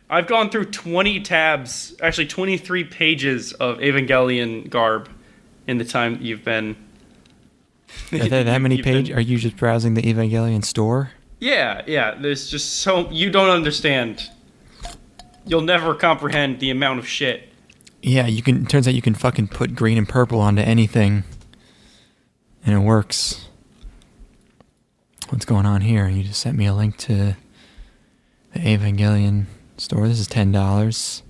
I've gone through 20 tabs, actually 23 pages of Evangelion garb in the time that you've been. Are there that many pages? Are you just browsing the Evangelion store? Yeah. There's just so you don't understand. You'll never comprehend the amount of shit. Yeah, you can. It turns out you can fucking put green and purple onto anything, and it works. What's going on here? You just sent me a link to the Evangelion store. This is $10.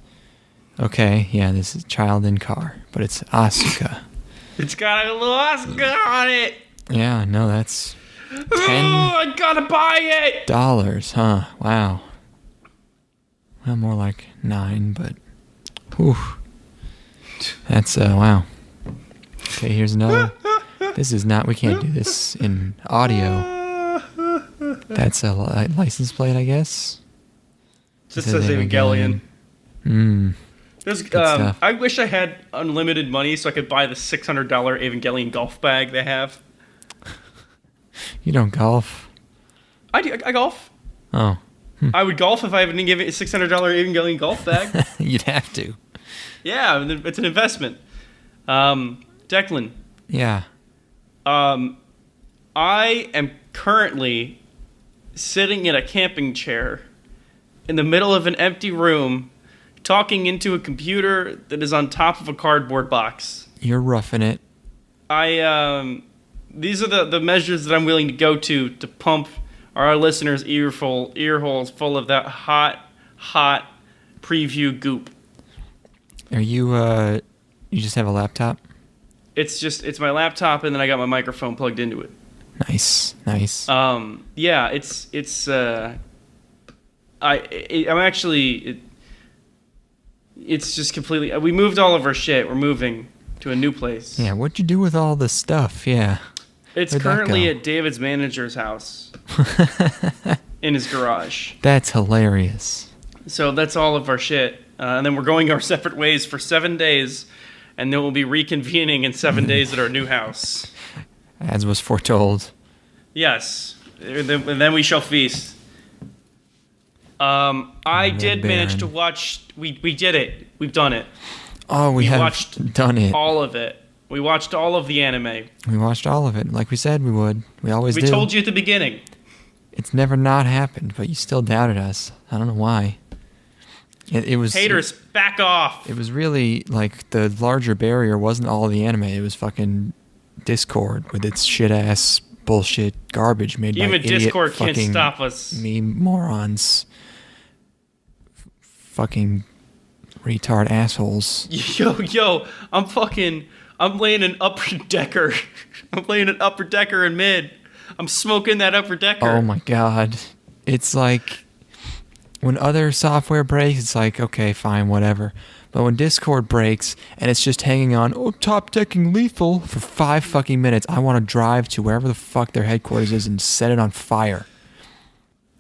Okay, yeah, this is child in car, but it's Asuka. It's got a little Asuka on it. Yeah, no, that's $10. Oh, I gotta buy it. Huh? Wow. Well, more like $9, but whew. That's wow. Okay, here's another. This is not. We can't do this in audio. That's a license plate, I guess. Just says Evangelion. There's, stuff. I wish I had unlimited money so I could buy the $600 Evangelion golf bag they have. You don't golf? I do. I golf. Oh. I would golf if I didn't give it a $600 Evangelion golf bag. You'd have to. Yeah, it's an investment. Declan. Yeah. I am currently sitting in a camping chair in the middle of an empty room, talking into a computer that is on top of a cardboard box. You're roughing it. These are the measures that I'm willing to go to pump our listeners' ear holes full of that hot preview goop. Are you you just have a laptop? It's my laptop, and then I got my microphone plugged into it. Nice. Yeah, it's just completely. We moved all of our shit. We're moving to a new place. Yeah, what'd you do with all the stuff? Yeah. It's Where'd currently at David's manager's house in his garage. That's hilarious. So that's all of our shit. And then we're going our separate ways for 7 days, and then we'll be reconvening in 7 days at our new house. As was foretold. Yes. And then we shall feast. I did manage to watch... We did it. We've done it. Oh, we have watched done it. All of it. We watched all of the anime. We watched all of it, like we said we would. We always do. We told you at the beginning. It's never not happened, but you still doubted us. I don't know why. It was... Haters, back off! It was really, like, the larger barrier wasn't all the anime. It was fucking Discord with its shit-ass bullshit garbage made by Even idiot Discord can't fucking stop us. meme morons. Fucking retard assholes. Yo, I'm laying an upper decker. I'm laying an upper decker in mid. I'm smoking that upper decker. Oh my god. It's like... When other software breaks, it's like, okay, fine, whatever. But when Discord breaks and it's just hanging on, top decking lethal for 5 fucking minutes, I want to drive to wherever the fuck their headquarters is and set it on fire.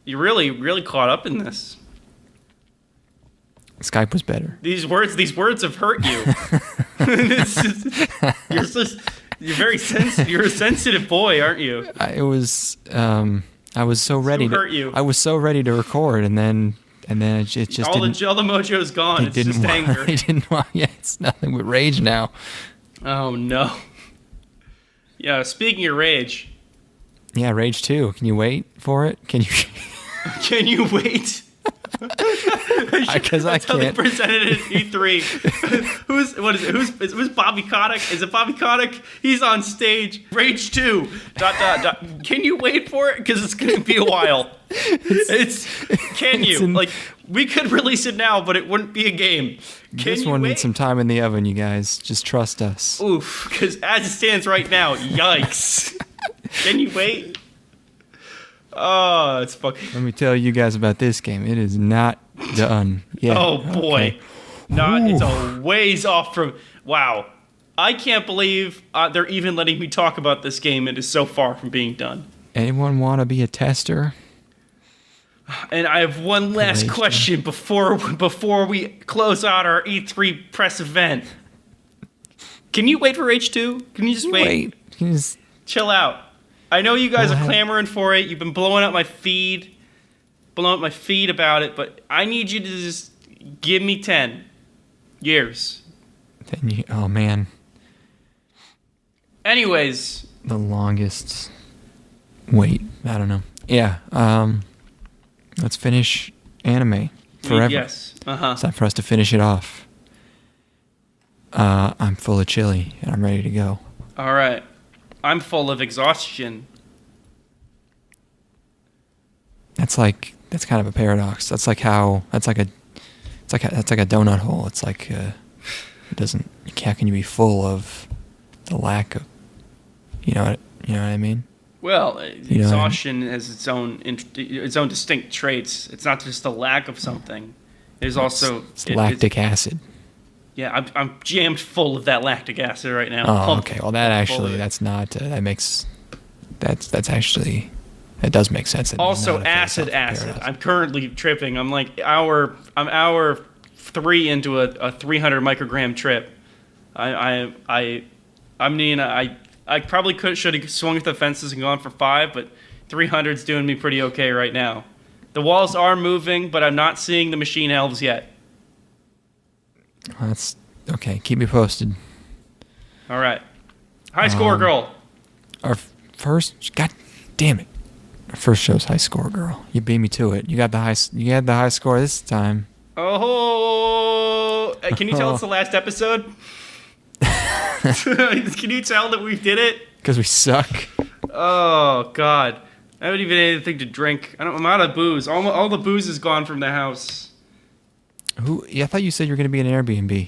You really caught up in this. Skype was better. These words have hurt you. You're very sensitive. You're a sensitive boy, aren't you? I was so ready hurt you. I was so ready to record, and then it just all the mojo's gone. It's just anger. I didn't want. Yeah, it's nothing but rage now. Oh no. Yeah. Speaking of rage. Yeah, Rage 2. Can you wait for it? Can you? Can you wait? Because I That's how they can't. presented it at E3. Who's Bobby Kotick? Is it Bobby Kotick? He's on stage. Rage 2. ... Can you wait for it? Because it's going to be a while. Can you? We could release it now, but it wouldn't be a game. This one needs some time in the oven, you guys. Just trust us. Oof, because as it stands right now, yikes. Can you wait? Oh, it's fucking... Let me tell you guys about this game. It is not done yet. Oh, boy. Okay. It's a ways off from... Wow. I can't believe they're even letting me talk about this game. It is so far from being done. Anyone want to be a tester? And I have one last question before we close out our E3 press event. Can you wait for H2? Can you just wait? Can you just... Chill out. I know you guys are clamoring for it. You've been blowing up my feed. blown up my feet about it, but I need you to just give me 10 years. Oh, man. Anyways. The longest wait. I don't know. Yeah. Let's finish anime forever. Yes. It's time for us to finish it off. I'm full of chili, and I'm ready to go. All right. I'm full of exhaustion. That's kind of a paradox. That's like a donut hole. It's like how can you be full of the lack of, you know what I mean? Well, exhaustion has its own distinct traits. It's not just the lack of something. There's also lactic acid. Yeah, I'm jammed full of that lactic acid right now. Oh, okay. Well, that does make sense. Also, acid. I'm currently tripping. I'm like hour 3 into a 300 microgram trip. I mean, I probably should have swung at the fences and gone for 5, but 300's doing me pretty okay right now. The walls are moving, but I'm not seeing the machine elves yet. That's okay. Keep me posted. All right. High score girl. Our first, god damn it. Our first show's high score girl. You beat me to it. You had the high score this time. Oh, can you tell it's the last episode? Can you tell that we did it? Because we suck. Oh God, I haven't even had anything to drink. I'm out of booze. All the booze is gone from the house. Yeah, I thought you said you were going to be in an Airbnb.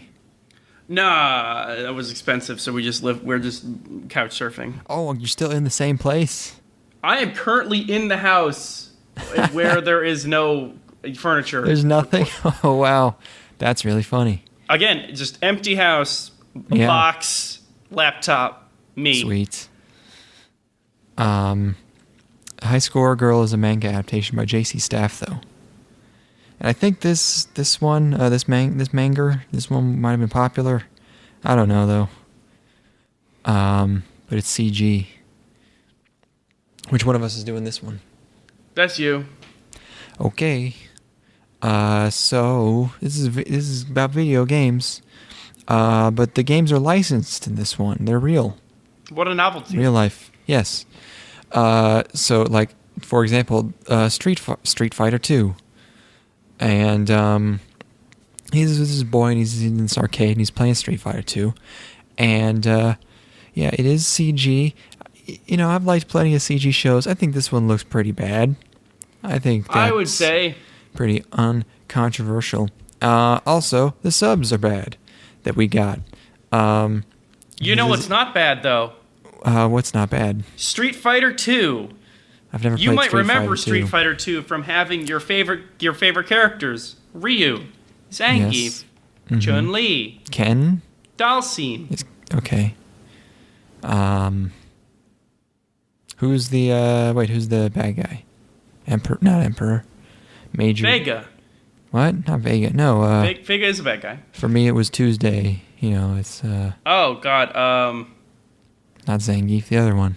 Nah, that was expensive, so we're just couch surfing. Oh, you're still in the same place? I am currently in the house where there is no furniture. There's nothing? Oh, wow. That's really funny. Again, just empty house, box, laptop, me. Sweet. High Score Girl is a manga adaptation by J.C. Staff, though. And I think this one might have been popular. I don't know though. But it's CG. Which one of us is doing this one? That's you. Okay. So this is about video games. But the games are licensed in this one. They're real. What a novelty. Real life. Yes. So like for example, Street Fighter 2. And he's this boy, and he's in this arcade, and he's playing Street Fighter 2. And yeah, it is CG. You know, I've liked plenty of CG shows. I think this one looks pretty bad. I would say pretty uncontroversial. Also, the subs are bad that we got. You know what's not bad though? What's not bad? Street Fighter 2. I've never played You might Street remember Fighter 2. Street Fighter 2 from having your favorite characters: Ryu, Zangief, Yes. Mm-hmm. Chun-Li, Ken? Dalsim. Okay. Who's the bad guy? Not Emperor. Major. Vega. What? Not Vega. No. Vega is a bad guy. For me, it was Tuesday. You know, it's Oh God. not Zangief. The other one.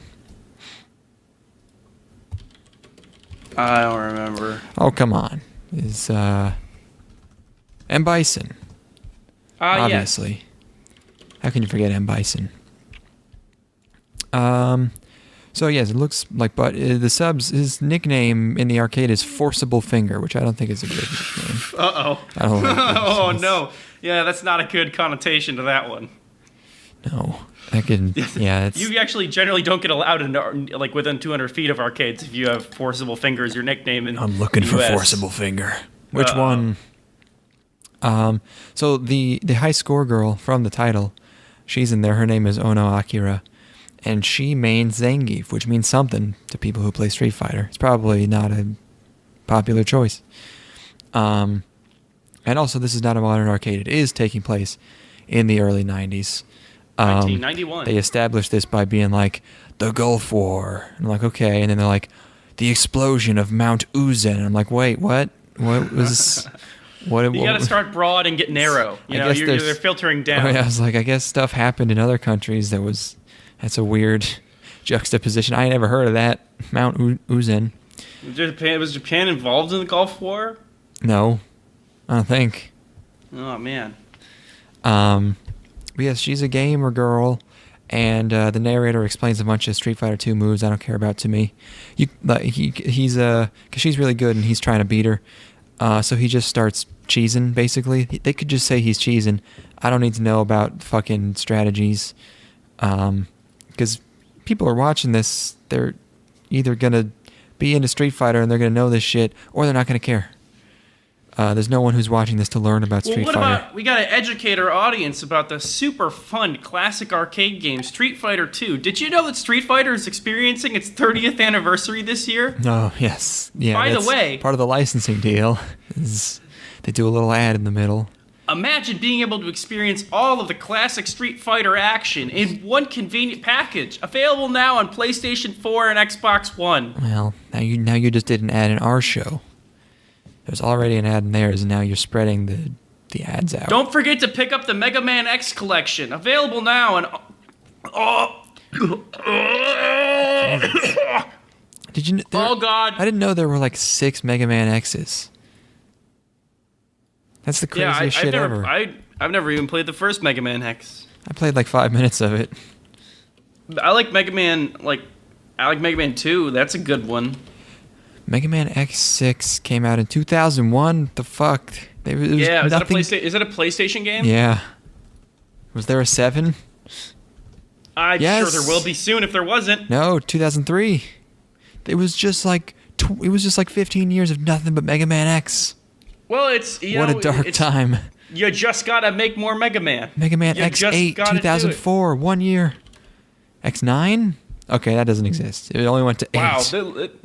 I don't remember. Oh, come on. Is M. Bison. Obviously. Yes. How can you forget M. Bison? So yes, it looks like, but the subs, his nickname in the arcade is Forcible Finger, which I don't think is a good nickname. Uh-oh. I don't like it. Oh, no. Yeah, that's not a good connotation to that one. No. I can, yeah, it's... You actually generally don't get allowed in, like, within 200 feet of arcades if you have Forcible Finger as your nickname in I'm looking for US. Forcible Finger. Which one? So the high score girl from the title, she's in there. Her name is Onna Akira. And she mains Zangief, which means something to people who play Street Fighter. It's probably not a popular choice. And also, this is not a modern arcade. It is taking place in the early 90s. 1991. They established this by being like, the Gulf War. And I'm like, okay. And then they're like, the explosion of Mount Uzen. And I'm like, wait, what? What was... You got to start broad and get narrow. You know, they're filtering down. Oh, yeah, I was like, I guess stuff happened in other countries that's a weird juxtaposition. I never heard of that, Mount Uzen. Was Japan involved in the Gulf War? No, I don't think. Oh man. But yes, she's a gamer girl, and the narrator explains a bunch of Street Fighter 2 moves I don't care about to me. He's because she's really good and he's trying to beat her, so he just starts cheesing. Basically, they could just say he's cheesing. I don't need to know about fucking strategies, because people are watching this. They're either gonna be into Street Fighter and they're gonna know this shit, or they're not gonna care. There's no one who's watching this to learn about Street Fighter. About, we gotta educate our audience about the super fun classic arcade game, Street Fighter 2. Did you know that Street Fighter is experiencing its 30th anniversary this year? Oh, yes. Yeah. By the way, part of the licensing deal is they do a little ad in the middle. Imagine being able to experience all of the classic Street Fighter action in one convenient package. Available now on PlayStation 4 and Xbox One. Well, now you just did an ad in our show. There's already an ad in theirs, and now you're spreading the ads out. Don't forget to pick up the Mega Man X collection. Available now on... Did you? Oh, God. I didn't know there were like 6 Mega Man X's. That's the craziest shit ever. I've never even played the first Mega Man X. I played like 5 minutes of it. I like Mega Man, I like Mega Man 2. That's a good one. Mega Man X6 came out in 2001. What the fuck? Is that a PlayStation game? Yeah. Was there a 7? I'm sure there will be soon if there wasn't. No, 2003. It was just like 15 years of nothing but Mega Man X. Well, it's what a dark time. You just gotta make more Mega Man. Mega Man X8 2004, 1 year. X9? Okay, that doesn't exist. It only went to 8. Wow,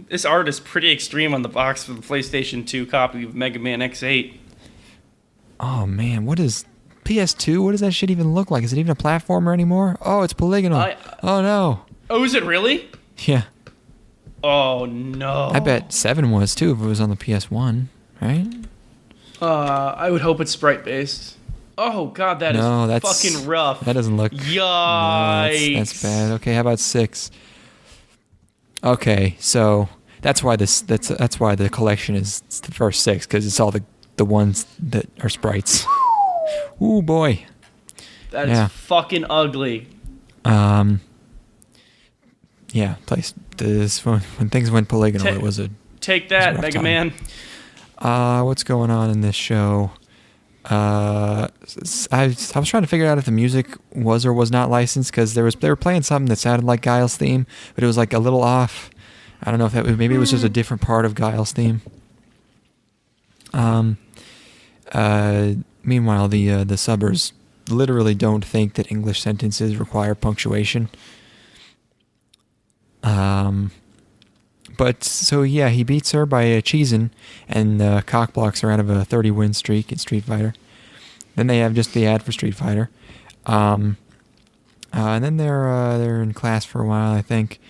this art is pretty extreme on the box for the PlayStation 2 copy of Mega Man X8. Oh man, what is PS2? What does that shit even look like? Is it even a platformer anymore? Oh, it's polygonal. Oh no. Oh, is it really? Yeah. Oh no. I bet 7 was too if it was on the PS1, right? I would hope it's sprite based. Oh god, that's fucking rough. That doesn't look. Yikes. No, that's bad. Okay, how about 6? Okay, so that's why that's why the collection is the first 6, because it's all the ones that are sprites. Ooh boy. That is fucking ugly. Yeah, when things went polygonal, it was a take that, Mega Man. What's going on in this show? I was trying to figure out if the music was or was not licensed, because they were playing something that sounded like Guile's theme, but it was like a little off. I don't know if maybe it was just a different part of Guile's theme. Meanwhile, the subbers literally don't think that English sentences require punctuation. But so yeah, he beats her by cheesing and cock blocks her out of a 30-win streak in Street Fighter. Then they have just the ad for Street Fighter, and then they're in class for a while. I think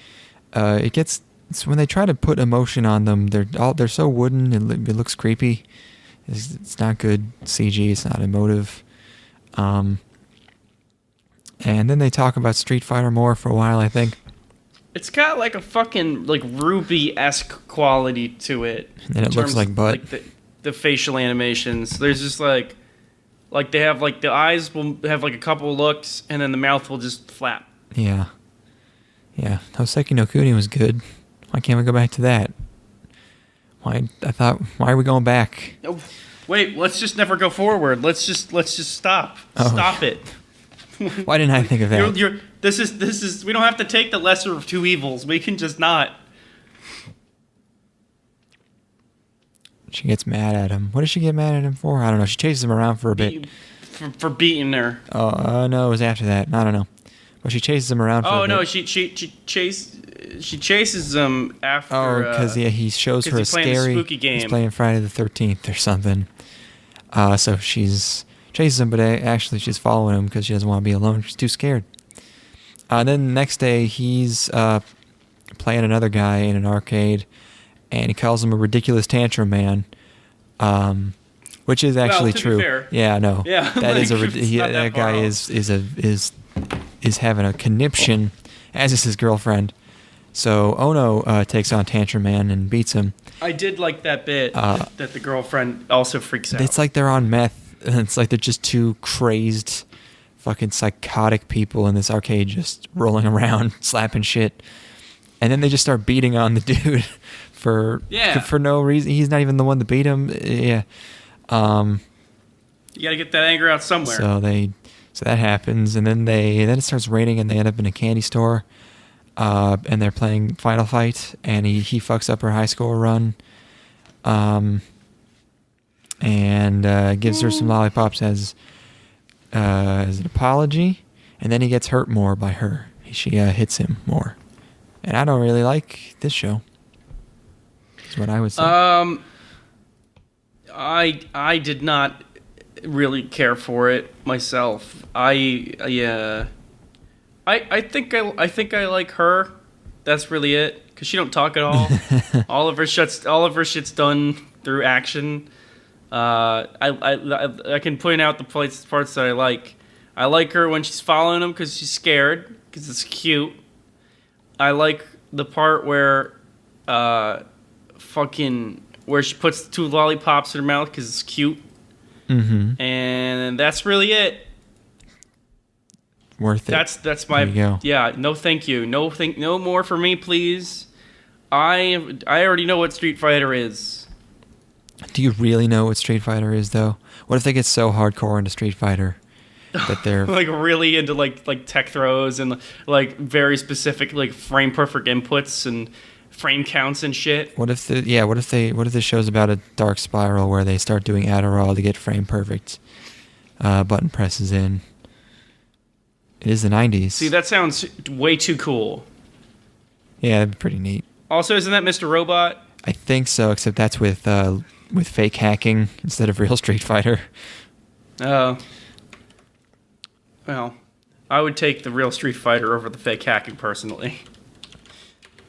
it's when they try to put emotion on them, they're so wooden. It looks creepy. It's not good CG. It's not emotive. And then they talk about Street Fighter more for a while, I think. It's got like a fucking Ruby-esque quality to it. And it looks like butt. Like the facial animations. There's just like they have the eyes will have like a couple of looks, and then the mouth will just flap. Yeah. Hoseki no Kuni was good. Why can't we go back to that? Why are we going back? Oh, wait, let's just never go forward. Let's just stop. Oh. Stop it. Why didn't I think of that? This is. We don't have to take the lesser of two evils. We can just not. She gets mad at him. What does she get mad at him for? I don't know. She chases him around for a bit. For beating her. Oh no, it was after that. I don't know. But she chases him around for a bit. Oh no, she chases him after. Oh, because he shows her a scary. Spooky game. He's playing Friday the 13th or something. So she's chases him, but actually she's following him because she doesn't want to be alone. She's too scared. Then the next day he's playing another guy in an arcade, and he calls him a ridiculous tantrum man, which is actually true. Be fair. Yeah, no, yeah, that is that guy is having a conniption, as is his girlfriend. So Ono takes on Tantrum Man and beats him. I did like that bit that the girlfriend also freaks out. It's like they're on meth. It's like they're just two crazed, fucking psychotic people in this arcade just rolling around, slapping shit. And then they just start beating on the dude for no reason. He's not even the one that beat him. Yeah. You gotta get that anger out somewhere. So that happens, and then it starts raining, and they end up in a candy store, and they're playing Final Fight, and he fucks up her high score run, and gives her some lollipops as an apology, and then he gets hurt more by her. She hits him more, and I don't really like this show. That's what I would say. I did not really care for it myself. I think I like her. That's really it. Cause she don't talk at all. all of her shit's done through action. I can point out the parts that I like. I like her when she's following him because she's scared. Because it's cute. I like the part where where she puts the 2 lollipops in her mouth because it's cute. Mm-hmm. And that's really it. Worth it. That's my. There you go. Yeah. No, thank you. No more for me, please. I already know what Street Fighter is. Do you really know what Street Fighter is, though? What if they get so hardcore into Street Fighter that they're like really into like tech throws and like very specific like frame perfect inputs and frame counts and shit? What if the show's about a dark spiral where they start doing Adderall to get frame perfect button presses in? It is the 90s. See, that sounds way too cool. Yeah, that'd be pretty neat. Also, isn't that Mr. Robot? I think so, except that's with fake hacking instead of real Street Fighter. Oh. Well, I would take the real Street Fighter over the fake hacking personally.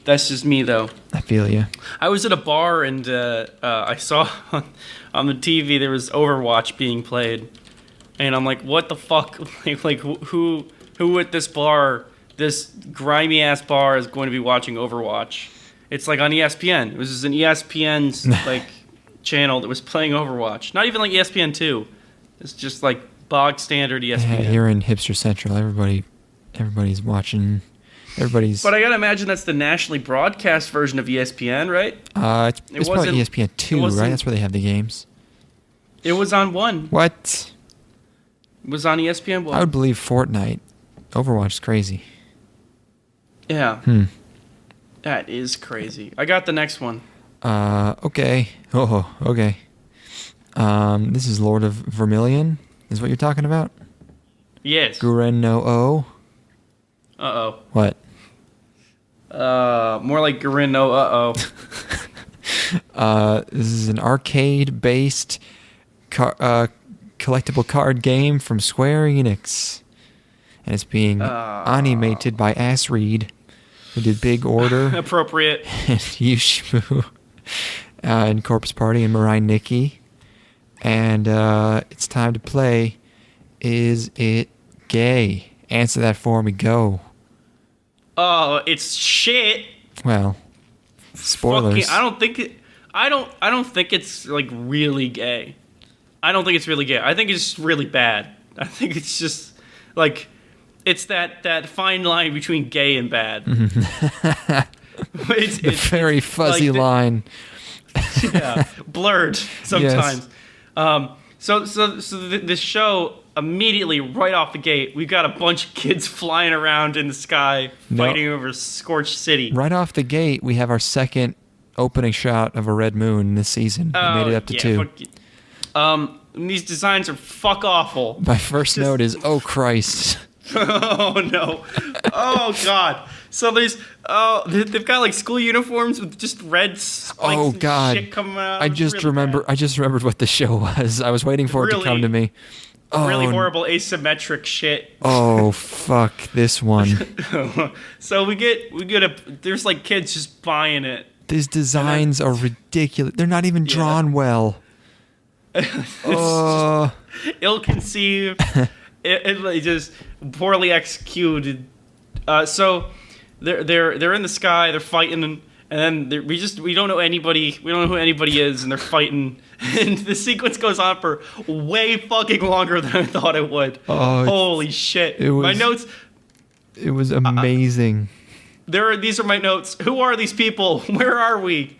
That's just me, though. I feel you. I was at a bar and I saw on the TV there was Overwatch being played, and I'm like, "What the fuck? like who at this bar, this grimy ass bar, is going to be watching Overwatch?" It's like on ESPN. It was just an ESPN's like channel that was playing Overwatch. Not even like ESPN2. It's just like bog standard ESPN. Yeah, you're in hipster central. Everybody's watching. But I gotta imagine that's the nationally broadcast version of ESPN, right? It's probably ESPN 2, right? That's where they have the games. It was on 1. What? It was on ESPN 1. I would believe Fortnite. Overwatch is crazy. Yeah. That is crazy. I got the next one. Okay. Oh, okay. This is Lord of Vermillion, is what you're talking about? Yes. Guren no O. Uh-oh. What? More like Guren no uh-oh. This is an arcade-based collectible card game from Square Enix. And it's being animated by Ass Reed, who did Big Order. Appropriate. And Yushmu. And Corpse Party and Mirai Nikki. And it's time to play. Is it gay? Answer that for me. Go. Oh, it's shit. Well, spoilers. I don't think it's like really gay. I don't think it's really gay. I think it's really bad. I think it's just like it's that fine line between gay and bad. it's very fuzzy like line. Yeah, blurred sometimes. Yes. So this show, immediately right off the gate, we've got a bunch of kids flying around in the sky fighting over Scorched City. Right off the gate, we have our second opening shot of a red moon this season. We made it up to 2. These designs are fuck awful. My first note is, oh Christ. Oh no. Oh God. So they've got like school uniforms with just red spikes and shit coming out. I just remembered what the show was. I was waiting for it to come to me. Really horrible asymmetric shit. Oh fuck this one. So we get there's like kids just buying it. These designs are ridiculous. They're not even drawn well. Ill-conceived. It just poorly executed. So they're in the sky. They're fighting, and then we don't know anybody. We don't know who anybody is, and they're fighting. And the sequence goes on for way fucking longer than I thought it would. Oh, holy shit! My notes. It was amazing. These are my notes. Who are these people? Where are we?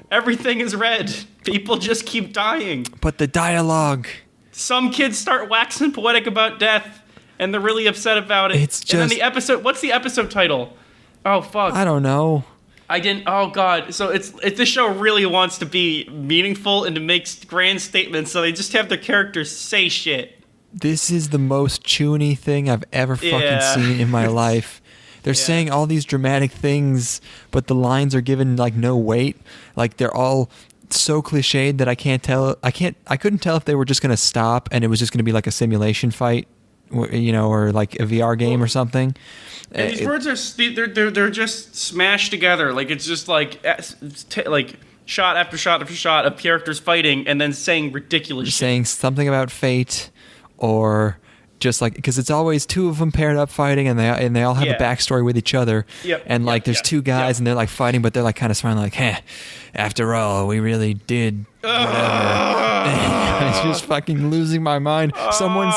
Everything is red. People just keep dying. But the dialogue. Some kids start waxing poetic about death, and they're really upset about it. It's just... And then the episode... What's the episode title? Oh, fuck. I don't know. I didn't... Oh, God. So this show really wants to be meaningful and to make grand statements, so they just have their characters say shit. This is the most chuny thing I've ever fucking seen in my life. They're saying all these dramatic things, but the lines are given, like, no weight. Like, they're all... so cliched that I couldn't tell if they were just going to stop and it was just going to be like a simulation fight, you know, or like a VR game or something. And these words are they're just smashed together. Like it's just like shot after shot after shot of characters fighting and then saying ridiculous shit. Saying something about fate or just like, because it's always two of them paired up fighting and they all have a backstory with each other. And like there's two guys and they're like fighting, but they're like kind of smiling like, after all, we really did whatever. It's just fucking losing my mind. Someone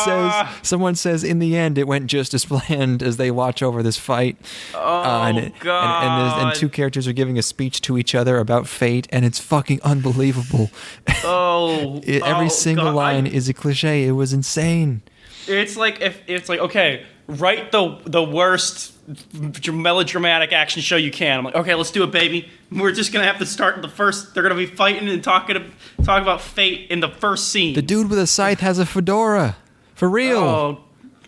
says in the end it went just as planned as they watch over this fight. God. And two characters are giving a speech to each other about fate, and it's fucking unbelievable. Every single line is a cliche. It was insane. It's like okay, write the worst melodramatic action show you can. I'm like, okay, let's do it, baby. We're just gonna have to start the first. They're gonna be fighting and talk about fate in the first scene. The dude with a scythe has a fedora, for real.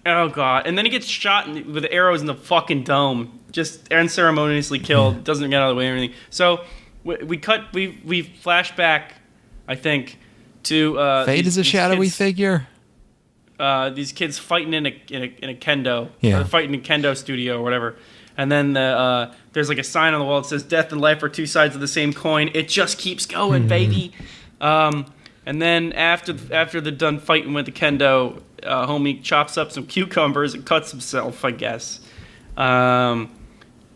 Oh god! And then he gets shot with arrows in the fucking dome, just unceremoniously killed. Doesn't get out of the way or anything. So we flash back, I think, to fate is a shadowy figure. These kids fighting in a kendo, or fighting in kendo studio or whatever, and then there's like a sign on the wall that says "Death and life are two sides of the same coin." It just keeps going, baby. And then after they're done fighting with the kendo, homie chops up some cucumbers and cuts himself, I guess. And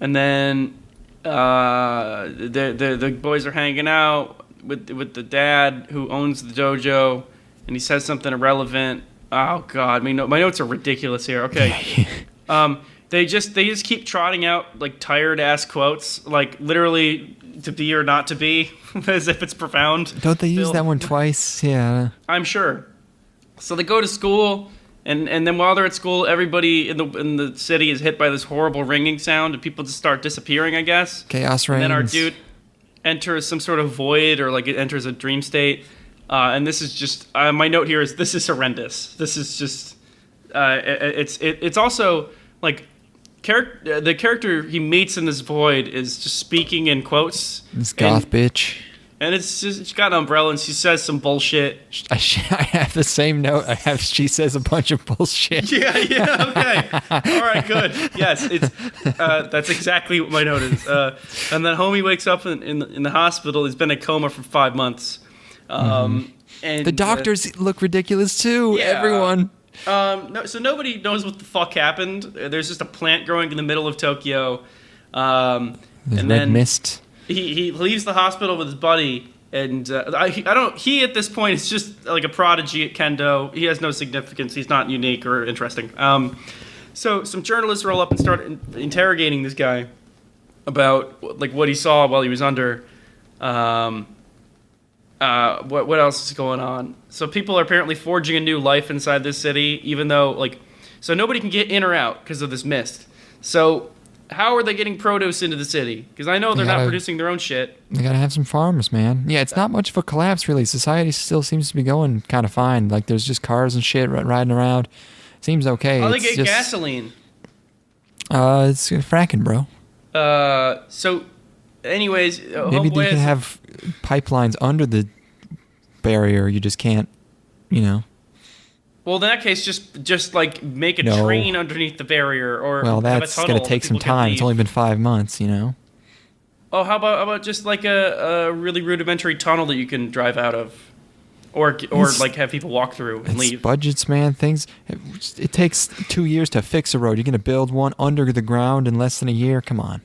then the boys are hanging out with the dad who owns the dojo, and he says something irrelevant. Oh God! My notes are ridiculous here. Okay, they just keep trotting out like tired ass quotes, like literally to be or not to be, as if it's profound. Don't they use that one twice? Yeah, I'm sure. So they go to school, and then while they're at school, everybody in the city is hit by this horrible ringing sound, and people just start disappearing. I guess chaos reigns. And then our dude enters some sort of void, or like it enters a dream state. And this is just my note here is this is horrendous. This is just it's also like the character he meets in this void is just speaking in quotes. This goth bitch. And she's got an umbrella and she says some bullshit. I have the same note. She says a bunch of bullshit. Yeah, okay. All right, good. Yes, that's exactly what my note is. And then homie wakes up in the hospital. He's been in a coma for 5 months. And the doctors look ridiculous too. Yeah. Everyone. So nobody knows what the fuck happened. There's just a plant growing in the middle of Tokyo. There's red mist. He leaves the hospital with his buddy, and he at this point is just like a prodigy at kendo. He has no significance. He's not unique or interesting. So some journalists roll up and start interrogating this guy about like what he saw while he was under. What else is going on? So people are apparently forging a new life inside this city, even though so nobody can get in or out because of this mist. So how are they getting produce into the city? Because I know they're not producing their own shit. They gotta have some farms, man. Yeah, it's not much of a collapse, really. Society still seems to be going kind of fine. Like, there's just cars and shit riding around. Seems okay. How do they get gasoline? It's fracking, bro. So, anyways... Maybe they can have pipelines under the barrier. You just can't, Well, in that case, just like make a train underneath the barrier, or that's have a tunnel. Gonna take some time. It's only been 5 months, Oh, how about just like a really rudimentary tunnel that you can drive out of? or like have people walk through and leave. Budgets, man. Things. It takes 2 years to fix a road. You're gonna build one under the ground in less than a year. Come on.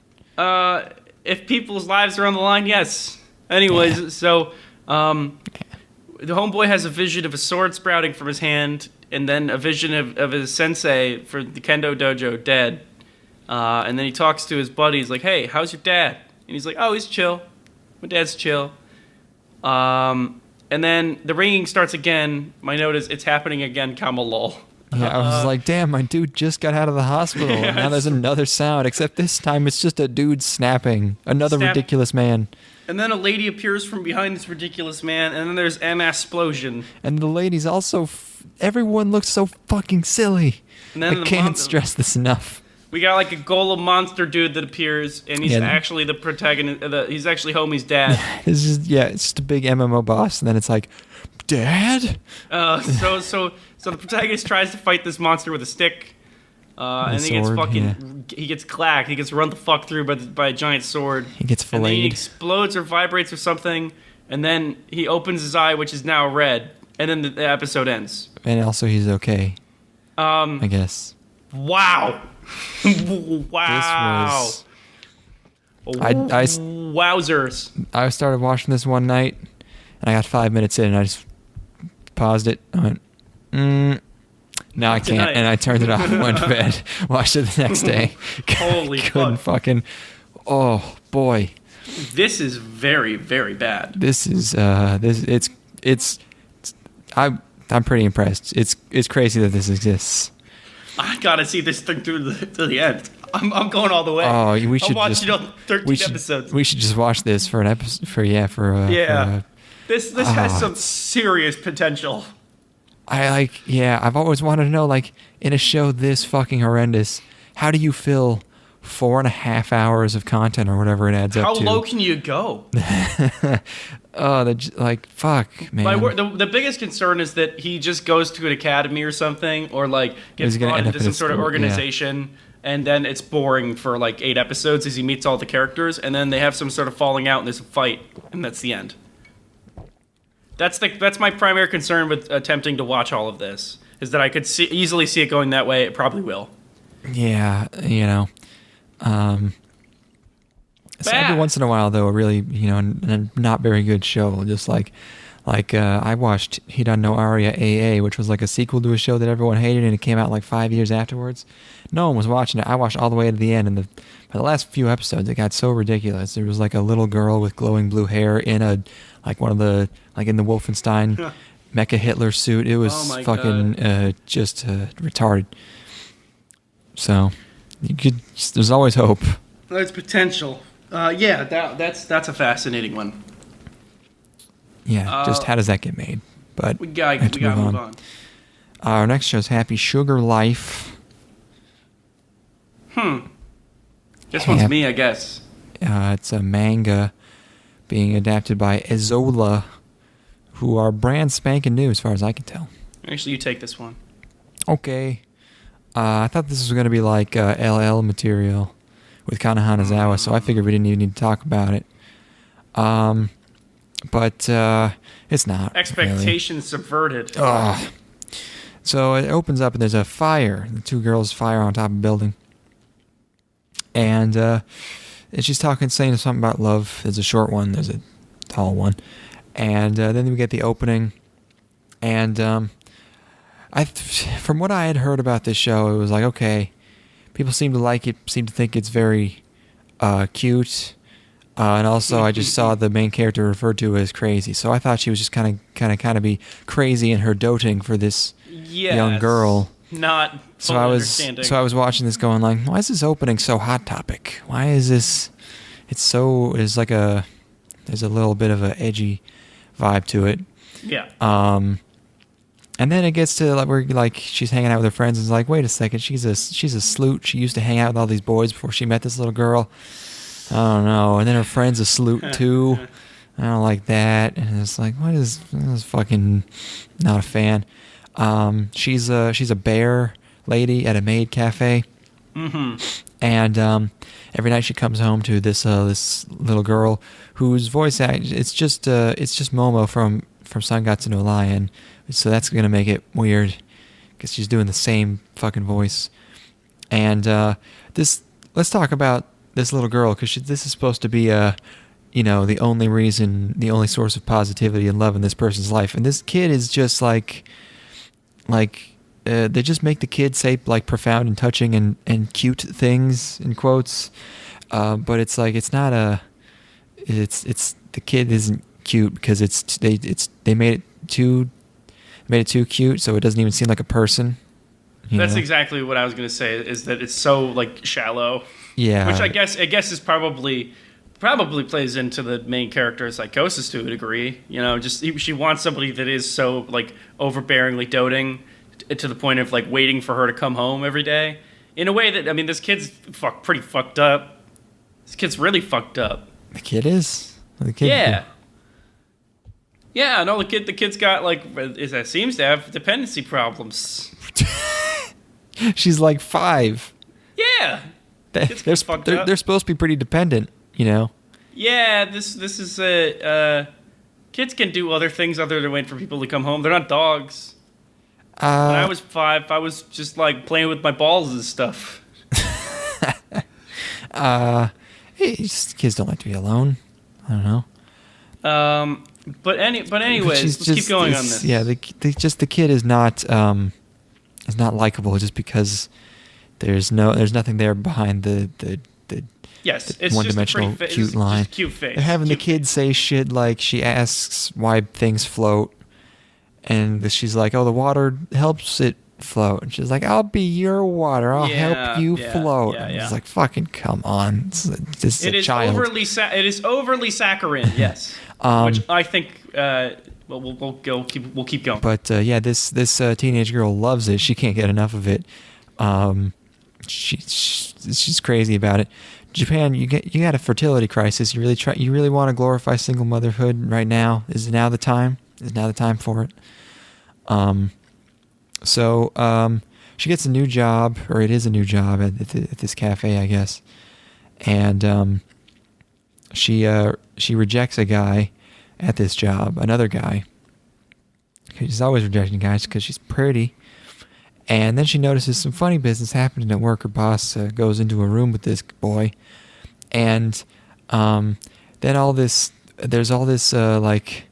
If people's lives are on the line, yes. Anyways, so the homeboy has a vision of a sword sprouting from his hand, and then a vision of his sensei for the kendo dojo dead. And then he talks to his buddy. He's like, "Hey, how's your dad?" And he's like, "Oh, he's chill. My dad's chill." And then the ringing starts again. My note is, it's happening again, comma lol. Yeah, I was like, damn, my dude just got out of the hospital. Yes. And now there's another sound, except this time it's just a dude snapping. Another ridiculous man. And then a lady appears from behind this ridiculous man, and then there's an explosion. And the lady's also... everyone looks so fucking silly. And then I can't stress this enough. We got like a golem monster dude that appears, and he's actually the protagonist. He's actually Homie's dad. It's just a big MMO boss, and then it's like, Dad? So the protagonist tries to fight this monster with a stick, and he gets he gets clacked. He gets run the fuck through by a giant sword. He gets filleted. And then he explodes or vibrates or something, and then he opens his eye, which is now red, and then the episode ends. And also he's okay. I guess. Wow. Wow. Wowzers. I started watching this one night, and I got 5 minutes in, and I just paused it. I went, no, I can't. And I turned it off and went to bed. Watched it the next day. Holy Couldn't fuck. fucking... Oh, boy. This is very, very bad. This is... I'm pretty impressed. It's crazy that this exists. I gotta see this thing to the end. I'm going all the way. Oh, we should I'm watching all 13 episodes. We should just watch this for an episode. This has some serious potential. I've always wanted to know, like, in a show this fucking horrendous, how do you fill 4.5 hours of content or whatever it adds up to? How low can you go? Fuck, man. The biggest concern is that he just goes to an academy or something, or like gets brought into some sort of organization, and then it's boring for like 8 episodes as he meets all the characters, and then they have some sort of falling out and there's a fight, and that's the end. That's my primary concern with attempting to watch all of this, is that I could easily see it going that way. It probably will. Yeah, so every once in a while, though, a really, a not very good show, just like I watched Hidan no Aria AA, which was like a sequel to a show that everyone hated, and it came out like 5 years afterwards. No one was watching it. I watched all the way to the end, and by the last few episodes, it got so ridiculous. There was like a little girl with glowing blue hair in in the Wolfenstein Mecha Hitler suit. It was just retarded. So there's always hope. There's potential. That's a fascinating one. Yeah, just how does that get made? But we gotta move on. Our next show is Happy Sugar Life. This one's me, I guess. It's a manga being adapted by Ezola, who are brand spanking new as far as I can tell. Actually, you take this one. Okay. I thought this was going to be like LL material with Kana Hanazawa, so I figured we didn't even need to talk about it. But it's not. Expectations subverted. Ugh. So it opens up and there's a fire. The 2 girls fire on top of a building. And she's saying something about love. There's a short one. There's a tall one. And then we get the opening. And from what I had heard about this show, it was like, okay, people seem to like it, seem to think it's very cute. And also, I just saw the main character referred to as crazy. So I thought she was just kind of be crazy in her doting for this young girl. Not so I was watching this going like, why is this opening so Hot Topic? Why is this? There's a little bit of a edgy vibe to it. Yeah. And then it gets to where she's hanging out with her friends and is like, wait a second, she's a sloot. She used to hang out with all these boys before she met this little girl. I don't know. And then her friend's a sloot too. I don't like that. And it's like, this is fucking not a fan. She's a bear lady at a maid cafe. Mm-hmm. And every night she comes home to this little girl whose voice act it's just Momo from from Sangatsu no Lion, so that's gonna make it weird because she's doing the same fucking voice. And let's talk about this little girl, because this is supposed to be the only source of positivity and love in this person's life, and this kid is just like they just make the kid say like profound and touching and cute things in quotes, but it's like it's not the kid isn't cute because they made it too cute, so it doesn't even seem like a person. That's exactly what I was gonna say. Is that it's so like shallow. Yeah. Which I guess is probably plays into the main character's psychosis to a degree. Just she wants somebody that is so like overbearingly doting to the point of like waiting for her to come home every day. In a way that, I mean, this kid's pretty fucked up. This kid's really fucked up. The kid is? Yeah. Yeah, no, the kid's got seems to have dependency problems. She's like 5. Yeah. They're supposed to be pretty dependent, Yeah, this is kids can do other things other than wait for people to come home. They're not dogs. When I was 5, I was just like playing with my balls and stuff. Kids don't like to be alone. I don't know. But anyways, let's keep going on this. Yeah, the kid is not likable just because there's nothing there behind the yes, the it's one-dimensional just cute line. Just cute face. They're having the Cute kid face. say shit like she asks why things float, and she's like, "Oh, the water helps it float." And she's like, "I'll be your water. I'll help you float." Yeah, And yeah. It's like, fucking come on. It's It a is child. it is overly saccharine. Yes, which I think. We'll keep going. But this teenage girl loves it. She can't get enough of it. She's crazy about it. Japan, you got a fertility crisis. You really want to glorify single motherhood right now? Is now the time? Is now the time for it? So she gets a new job, or it is a new job at this cafe, I guess. And she rejects a guy at this job, another guy. She's always rejecting guys because she's pretty. And then she notices some funny business happening at work. Her boss goes into a room with this boy, and then there's all this like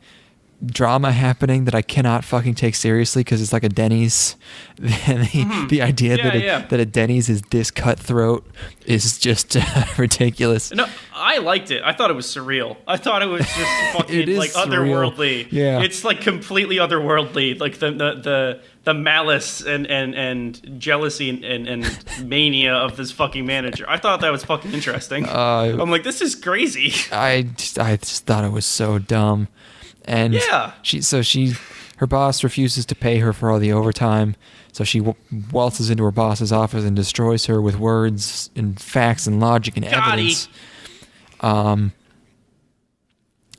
drama happening that I cannot fucking take seriously because it's like a Denny's. The idea that a Denny's is this cutthroat is just ridiculous. No, I liked it. I thought it was surreal. I thought it was just fucking It is like surreal. otherworldly. Yeah. It's like completely otherworldly. Like the malice and jealousy and mania of this fucking manager. I thought that was fucking interesting. I'm like, this is crazy. I just thought it was so dumb. And Yeah. her boss refuses to pay her for all the overtime, so she waltzes into her boss's office and destroys her with words and facts and logic and evidence. And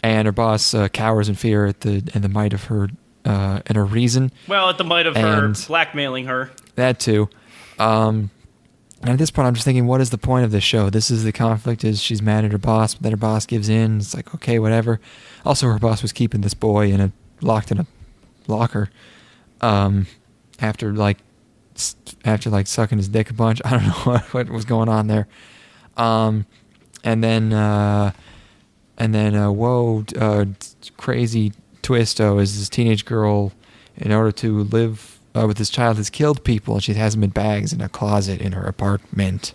her boss cowers in fear at the might of her and her reason. Well, at the might of her blackmailing her. That too. And at this point, I'm just thinking, what is the point of this show? This is the conflict: is she's mad at her boss, but then her boss gives in. It's like, okay, whatever. Also, her boss was keeping this boy locked in a locker after sucking his dick a bunch. I don't know what was going on there. And then crazy twisto is this teenage girl, in order to live with this child, has killed people. She has them in bags in a closet in her apartment.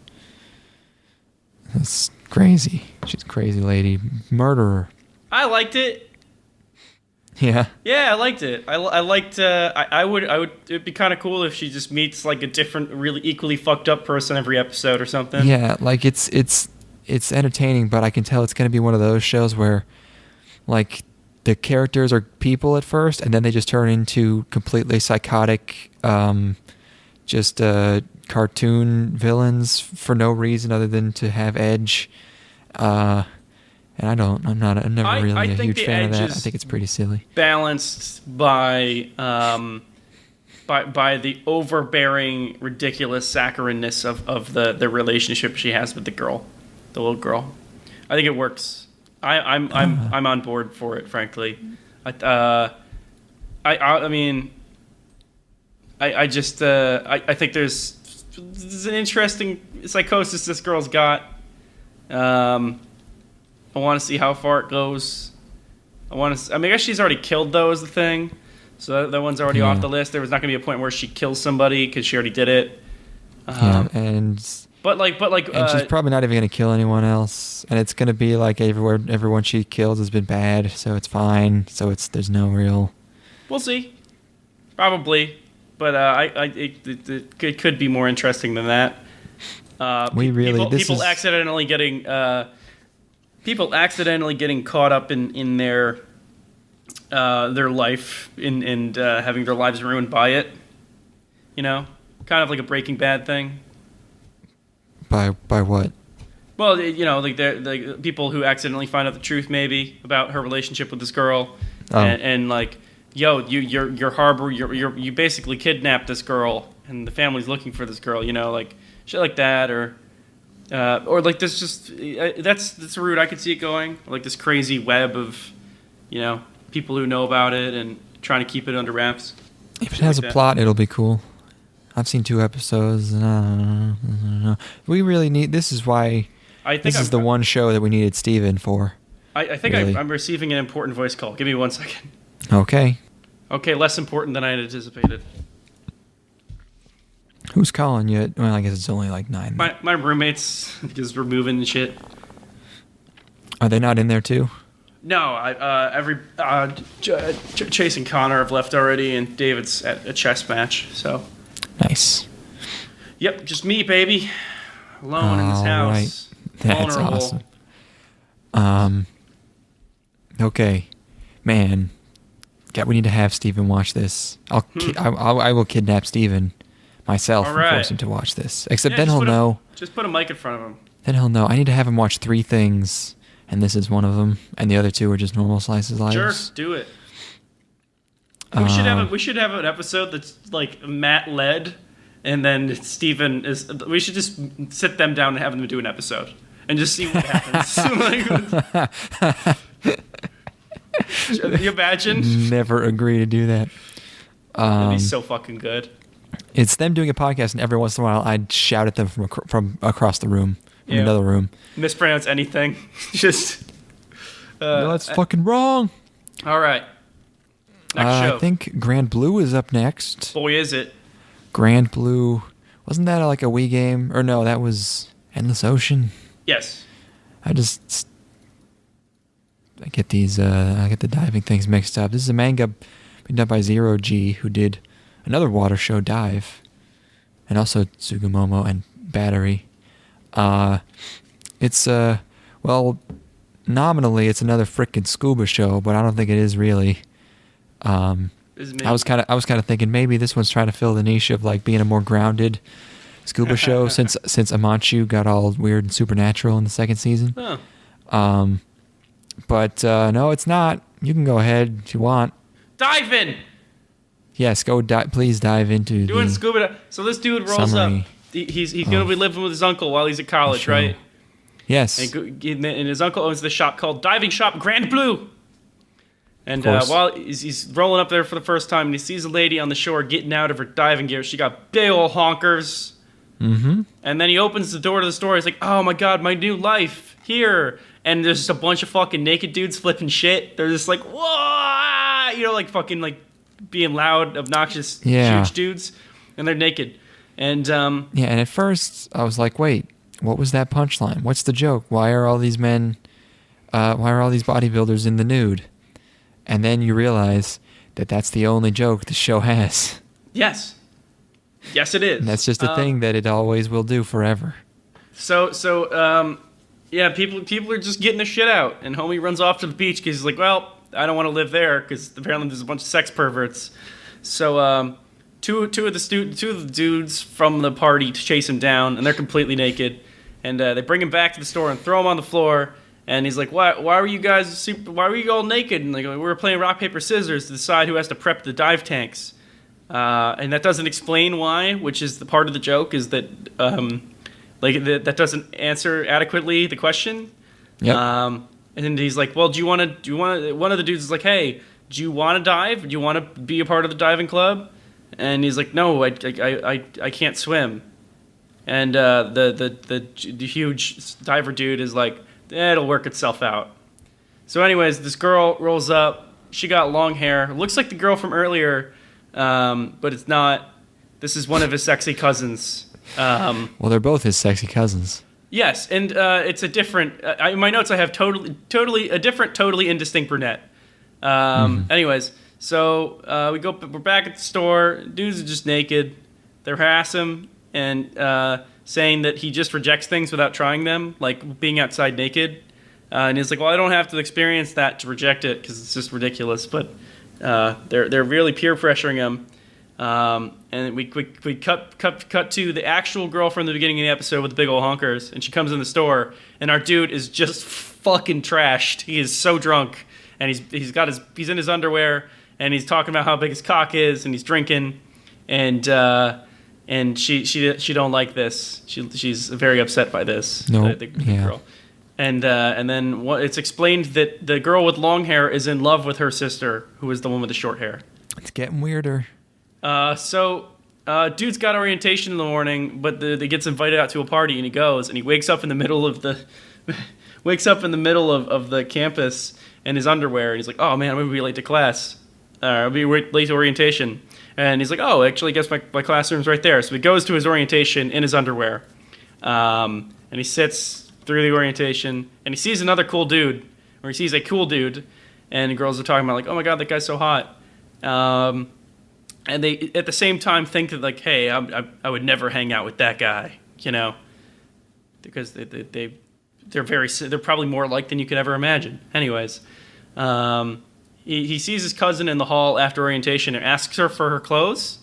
That's crazy. She's a crazy lady. Murderer. I liked it. Yeah. Yeah, I liked it. I liked. I would. It'd be kind of cool if she just meets like a different, really equally fucked up person every episode or something. Yeah, like it's entertaining, but I can tell it's going to be one of those shows where, like, the characters are people at first, and then they just turn into completely psychotic, cartoon villains for no reason other than to have edge. And I'm never really a huge fan of that. I think it's pretty silly. Balanced by the overbearing, ridiculous saccharineness of the relationship she has with the little girl. I think it works. I'm on board for it, frankly. I mean, I just I think there's an interesting psychosis this girl's got. I want to see how far it goes. I guess she's already killed though is the thing. So that one's already off the list. There was not going to be a point where she kills somebody because she already did it. And she's probably not even going to kill anyone else. And it's going to be like everyone she kills has been bad, so it's fine. So there's no real. We'll see. Probably, but it could be more interesting than that. People accidentally getting caught up in their life and having their lives ruined by it. You know, kind of like a Breaking Bad thing. By what? Well, you know, like the people who accidentally find out the truth maybe about her relationship with this girl, and like, yo, you basically kidnapped this girl, and the family's looking for this girl. You know, like shit like that, or like there's just that's a route I could see it going, like this crazy web of, you know, people who know about it and trying to keep it under wraps. If it has a plot, it'll be cool. I've seen 2 episodes. We really need. This is why. This is the one show that we needed Steven for. I think really. I'm receiving an important voice call. Give me 1 second. Okay. Okay, less important than I had anticipated. Who's calling you? Well, I guess it's only like 9. My roommates, because we're moving and shit. Are they not in there too? No, Chase and Connor have left already, and David's at a chess match. So. Nice. Yep, just me, baby. Alone in this house. Right. That's vulnerable. Awesome. Okay, man. We need to have Steven watch this. I will kidnap Steven myself and force him to watch this. Except then he'll know. Just put a mic in front of him. Then he'll know. I need to have him watch 3 things, and this is one of them, and the other 2 are just normal slices of life. Sure, do it. We should have an episode that's like Matt led, and then Steven is. We should just sit them down and have them do an episode and just see what happens. Can you imagine? Never agree to do that. That'd be so fucking good. It's them doing a podcast, and every once in a while, I'd shout at them from across the room, from another room. Mispronounce anything, just. No, that's fucking wrong. All right. Next show. I think Grand Blue is up next. Boy, is it. Grand Blue. Wasn't that like a Wii game? Or no, that was Endless Ocean. Yes. I get the diving things mixed up. This is a manga being done by Zero G, who did another water show, Dive, and also Tsugumomo and Battery. It's nominally it's another frickin' scuba show, but I don't think it is really. I was kind of thinking maybe this one's trying to fill the niche of like being a more grounded scuba show since Amanchu got all weird and supernatural in the 2nd season. Huh. But no, it's not. You can go ahead if you want. Dive in. Yes, please dive into doing scuba. So this dude rolls up. He's going to be living with his uncle while he's at college, right? Yes. And his uncle owns the shop called Diving Shop Grand Blue. And while he's rolling up there for the first time, and he sees a lady on the shore getting out of her diving gear. She got big old honkers. Mm-hmm. And then he opens the door to the store. He's like, oh my god, my new life here. And there's just a bunch of fucking naked dudes flipping shit. They're just like, whoa! You know, like fucking like being loud, obnoxious, huge dudes. And they're naked. And and at first I was like, wait, what was that punchline? What's the joke? Why are all these bodybuilders in the nude? And then you realize that that's the only joke the show has. Yes, it is. And that's just a thing that it always will do forever. So people are just getting their shit out, and homie runs off to the beach because he's like, well, I don't want to live there because apparently there's a bunch of sex perverts. So two of the dudes from the party chase him down, and they're completely naked, and they bring him back to the store and throw him on the floor. And he's like, why were you all naked? And like, we were playing rock, paper, scissors to decide who has to prep the dive tanks. And that doesn't explain why, which is the part of the joke, is that that doesn't answer adequately the question. Yep. And then he's like, well, do you want to, one of the dudes is like, hey, do you want to dive? Do you want to be a part of the diving club? And he's like, no, I can't swim. And the huge diver dude is like, it'll work itself out. So anyways, this girl rolls up. She got long hair. Looks like the girl from earlier, but it's not. This is one of his sexy cousins. Well, they're both his sexy cousins. Yes, and it's a different. In my notes, I have totally a different, totally indistinct brunette. Anyways, so we're back at the store. Dudes are just naked. They harass him and saying that he just rejects things without trying them, like being outside naked. And he's like, well, I don't have to experience that to reject it because it's just ridiculous. But they're really peer pressuring him. And we cut to the actual girl from the beginning of the episode with the big old honkers, and she comes in the store, and our dude is just fucking trashed. He is so drunk, and he's in his underwear, and he's talking about how big his cock is, and he's drinking, and she don't like this. She's very upset by this. No, the girl. And then it's explained that the girl with long hair is in love with her sister, who is the one with the short hair. It's getting weirder. So dude's got orientation in the morning, but he gets invited out to a party, and he goes, and he wakes up in the middle of the campus in his underwear, and he's like, oh man, I'm gonna be late to class. I'll be late to orientation. And he's like, oh, actually, I guess my classroom's right there. So he goes to his orientation in his underwear, and he sits through the orientation, and he sees another cool dude, or he sees a cool dude, and the girls are talking about like, oh my god, that guy's so hot. And they, at the same time, think that, like, hey, I would never hang out with that guy, you know, because they're probably more alike than you could ever imagine. Anyways, he sees his cousin in the hall after orientation and asks her for her clothes,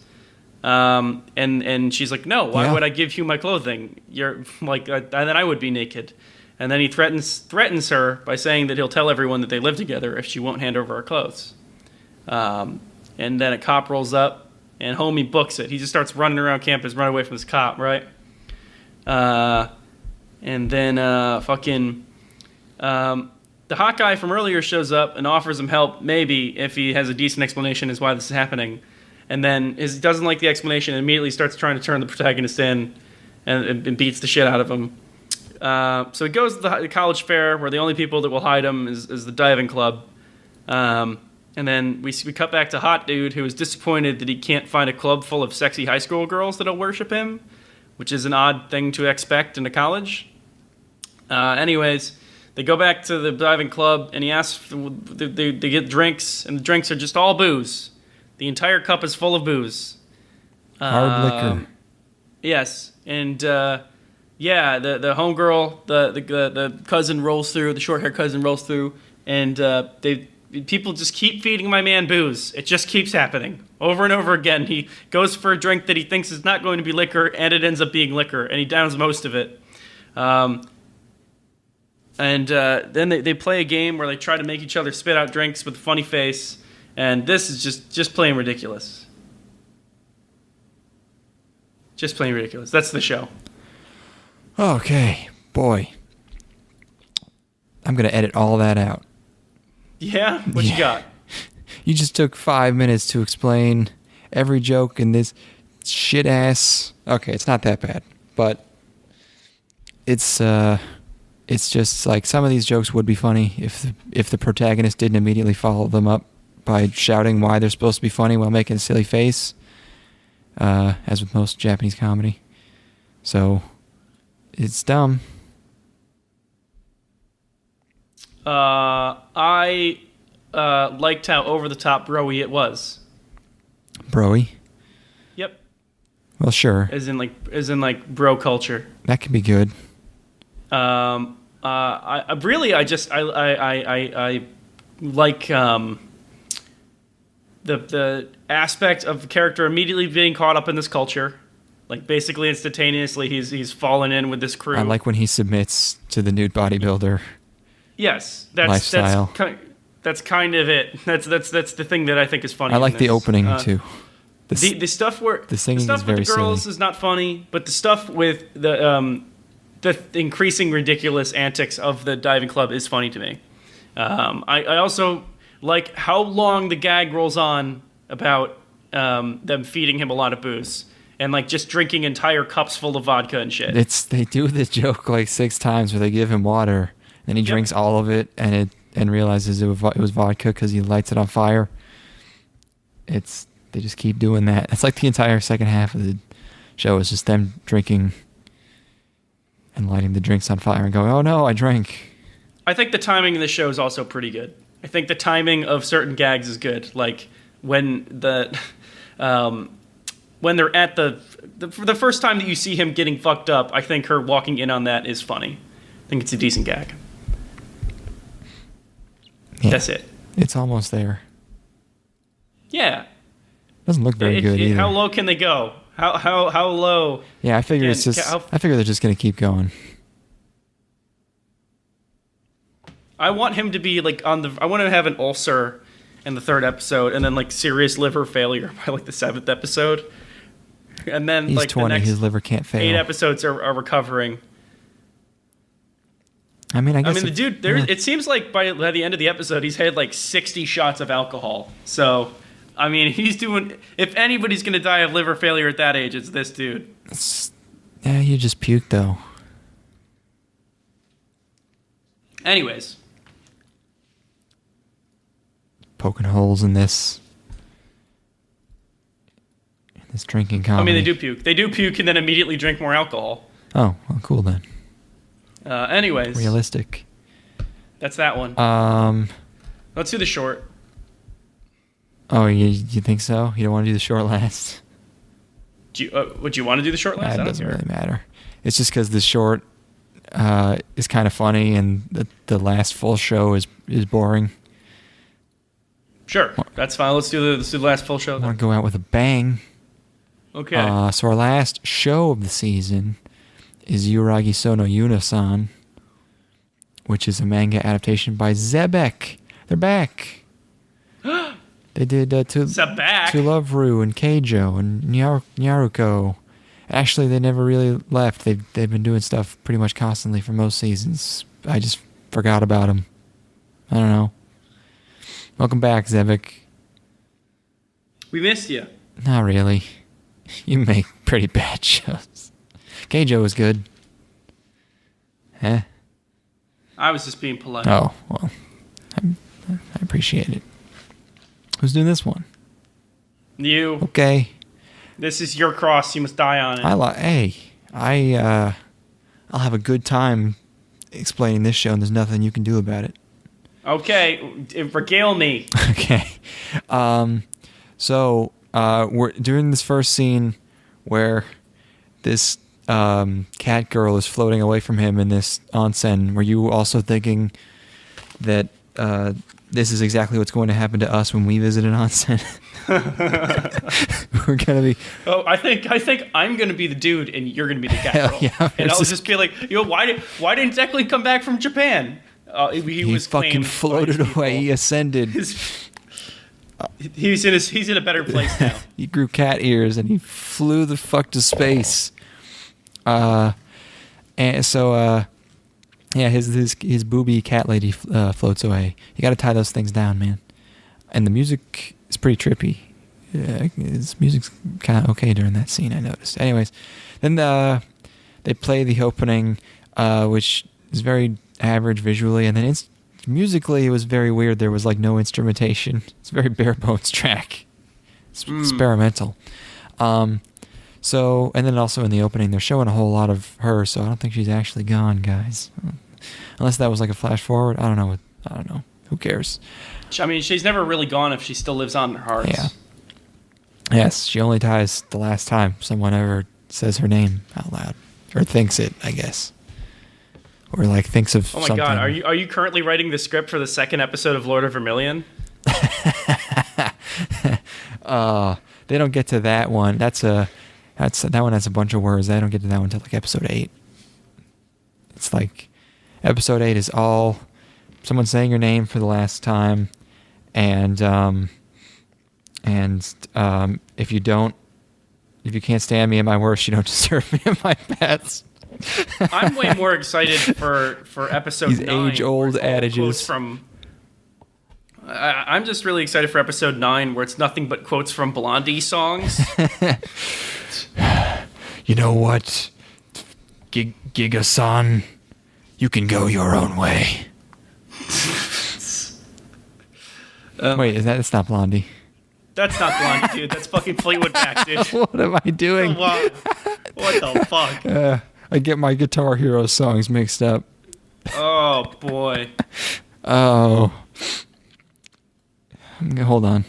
and she's like, no, why would I give you my clothing? You're like, then I would be naked. And then he threatens her by saying that he'll tell everyone that they live together if she won't hand over her clothes. And then a cop rolls up, and homie books it. He just starts running around campus, run away from this cop, right? And then the hot guy from earlier shows up and offers him help, maybe, if he has a decent explanation as why this is happening. And then he doesn't like the explanation and immediately starts trying to turn the protagonist in and beats the shit out of him. So he goes to the college fair, where the only people that will hide him is the diving club. And then we cut back to Hot Dude, who is disappointed that he can't find a club full of sexy high school girls that'll worship him, which is an odd thing to expect in a college. Anyways, they go back to the diving club, and he asks, they get drinks, and the drinks are just all booze. The entire cup is full of booze. Hard liquor. Yes, and the homegirl, the cousin rolls through, the short hair cousin rolls through, and people just keep feeding my man booze. It just keeps happening over and over again. He goes for a drink that he thinks is not going to be liquor, and it ends up being liquor, and he downs most of it. And then they play a game where they try to make each other spit out drinks with a funny face, and this is just plain ridiculous. Just plain ridiculous. That's the show. Okay, boy. I'm going to edit all that out. Yeah? What you got? You just took 5 minutes to explain every joke in this shit-ass... Okay, it's not that bad, but it's just like some of these jokes would be funny if the protagonist didn't immediately follow them up by shouting why they're supposed to be funny while making a silly face, as with most Japanese comedy. So, it's dumb. I liked how over-the-top bro-y it was. Bro-y? Yep. Well, sure. As in like bro culture. That could be good. I like the aspect of the character immediately being caught up in this culture. Like, basically instantaneously he's fallen in with this crew. I like when he submits to the nude bodybuilder. Yes, lifestyle. That's kind of it. That's the thing that I think is funny. I like the opening too. The stuff where the singing stuff is very with the girls silly. is not funny, but the stuff with the increasing ridiculous antics of the diving club is funny to me. I also like how long the gag rolls on about them feeding him a lot of booze and like just drinking entire cups full of vodka and shit. They do the joke like 6 times where they give him water and he drinks all of it and realizes it was vodka because he lights it on fire. They just keep doing that. It's like the entire second half of the show is just them drinking and lighting the drinks on fire and going, "Oh no, I drank." I think the timing of the show is also pretty good. I think the timing of certain gags is good. Like when when they're at for the first time that you see him getting fucked up, I think her walking in on that is funny. I think it's a decent gag. Yeah, that's it. It's almost there. Yeah. Doesn't look very good either. How low can they go? How low? Yeah, I figure I figure they're just gonna keep going. I want him to be like I want him to have an ulcer in the 3rd episode, and then like serious liver failure by like the 7th episode, and then He's like 20, the next his liver can't fail. 8 episodes are recovering. I mean, the dude. It seems like by the end of the episode, he's had like 60 shots of alcohol. So, I mean, he's doing. If anybody's gonna die of liver failure at that age, it's this dude. Yeah, you just puked though. Anyways, poking holes in this drinking comedy. I mean, they do puke. They do puke and then immediately drink more alcohol. Oh, well, cool then. Anyways, realistic. That's that one. Let's do the short. Oh, you think so? You don't want to do the short last? Would you want to do the short last? It doesn't really matter. It's just because the short is kind of funny and the last full show is boring. Sure, that's fine. Let's do the last full show. I want to go out with a bang. Okay. So our last show of the season is Yuragi-sou no Yuuna-san, which is a manga adaptation by Zebek. They're back. They did To Love Ru and Keijo and Nyaruko. Actually, they never really left. They've been doing stuff pretty much constantly for most seasons. I just forgot about them. I don't know. Welcome back, Zebek. We missed you. Not really. You make pretty bad shows. Keijo was good. I was just being polite. Oh, well. I appreciate it. Who's doing this one? You. Okay. This is your cross. You must die on it. I'll have a good time explaining this show, and there's nothing you can do about it. Okay, regale me. Okay. So we're doing this first scene where this cat girl is floating away from him in this onsen. Were you also thinking that this is exactly what's going to happen to us when we visit an onsen? We're gonna be. Oh, I think I'm gonna be the dude, and you're gonna be the cat girl. Yeah, and I'll just be like, why didn't Declan come back from Japan? He was fucking floated away. He ascended. He's in a better place now. He grew cat ears and he flew the fuck to space. And so yeah, his booby cat lady floats away. You got to tie those things down, man. And the music is pretty trippy. Yeah, his music's kind of okay during that scene, I noticed. Anyways, then they play the opening, which is very average visually, and then musically it was very weird. There was like no instrumentation. It's a very bare bones track. It's experimental. So, and then also in the opening they're showing a whole lot of her, so I don't think she's actually gone, guys. Unless that was like a flash forward. I don't know. Who cares? I mean, she's never really gone if she still lives on in our hearts. Yeah. Yes, she only dies the last time someone ever says her name out loud. Or thinks it, I guess. Or like thinks of something. Oh my god, are you currently writing the script for the 2nd episode of Lord of Vermillion? They don't get to that one. That one has a bunch of words. They don't get to that one until like episode 8. It's like episode 8 is all someone saying your name for the last time, and if you can't stand me at my worst, you don't deserve me at my best. I'm way more excited for episode 9. These age-old adages from I'm just really excited for episode 9, where it's nothing but quotes from Blondie songs. You know what? Giga-san, you can go your own way. Wait, it's not Blondie. That's not Blondie, dude. That's fucking Fleetwood Mac, dude. What am I doing? What the fuck? I get my Guitar Hero songs mixed up. Oh, boy. Oh. Hold on.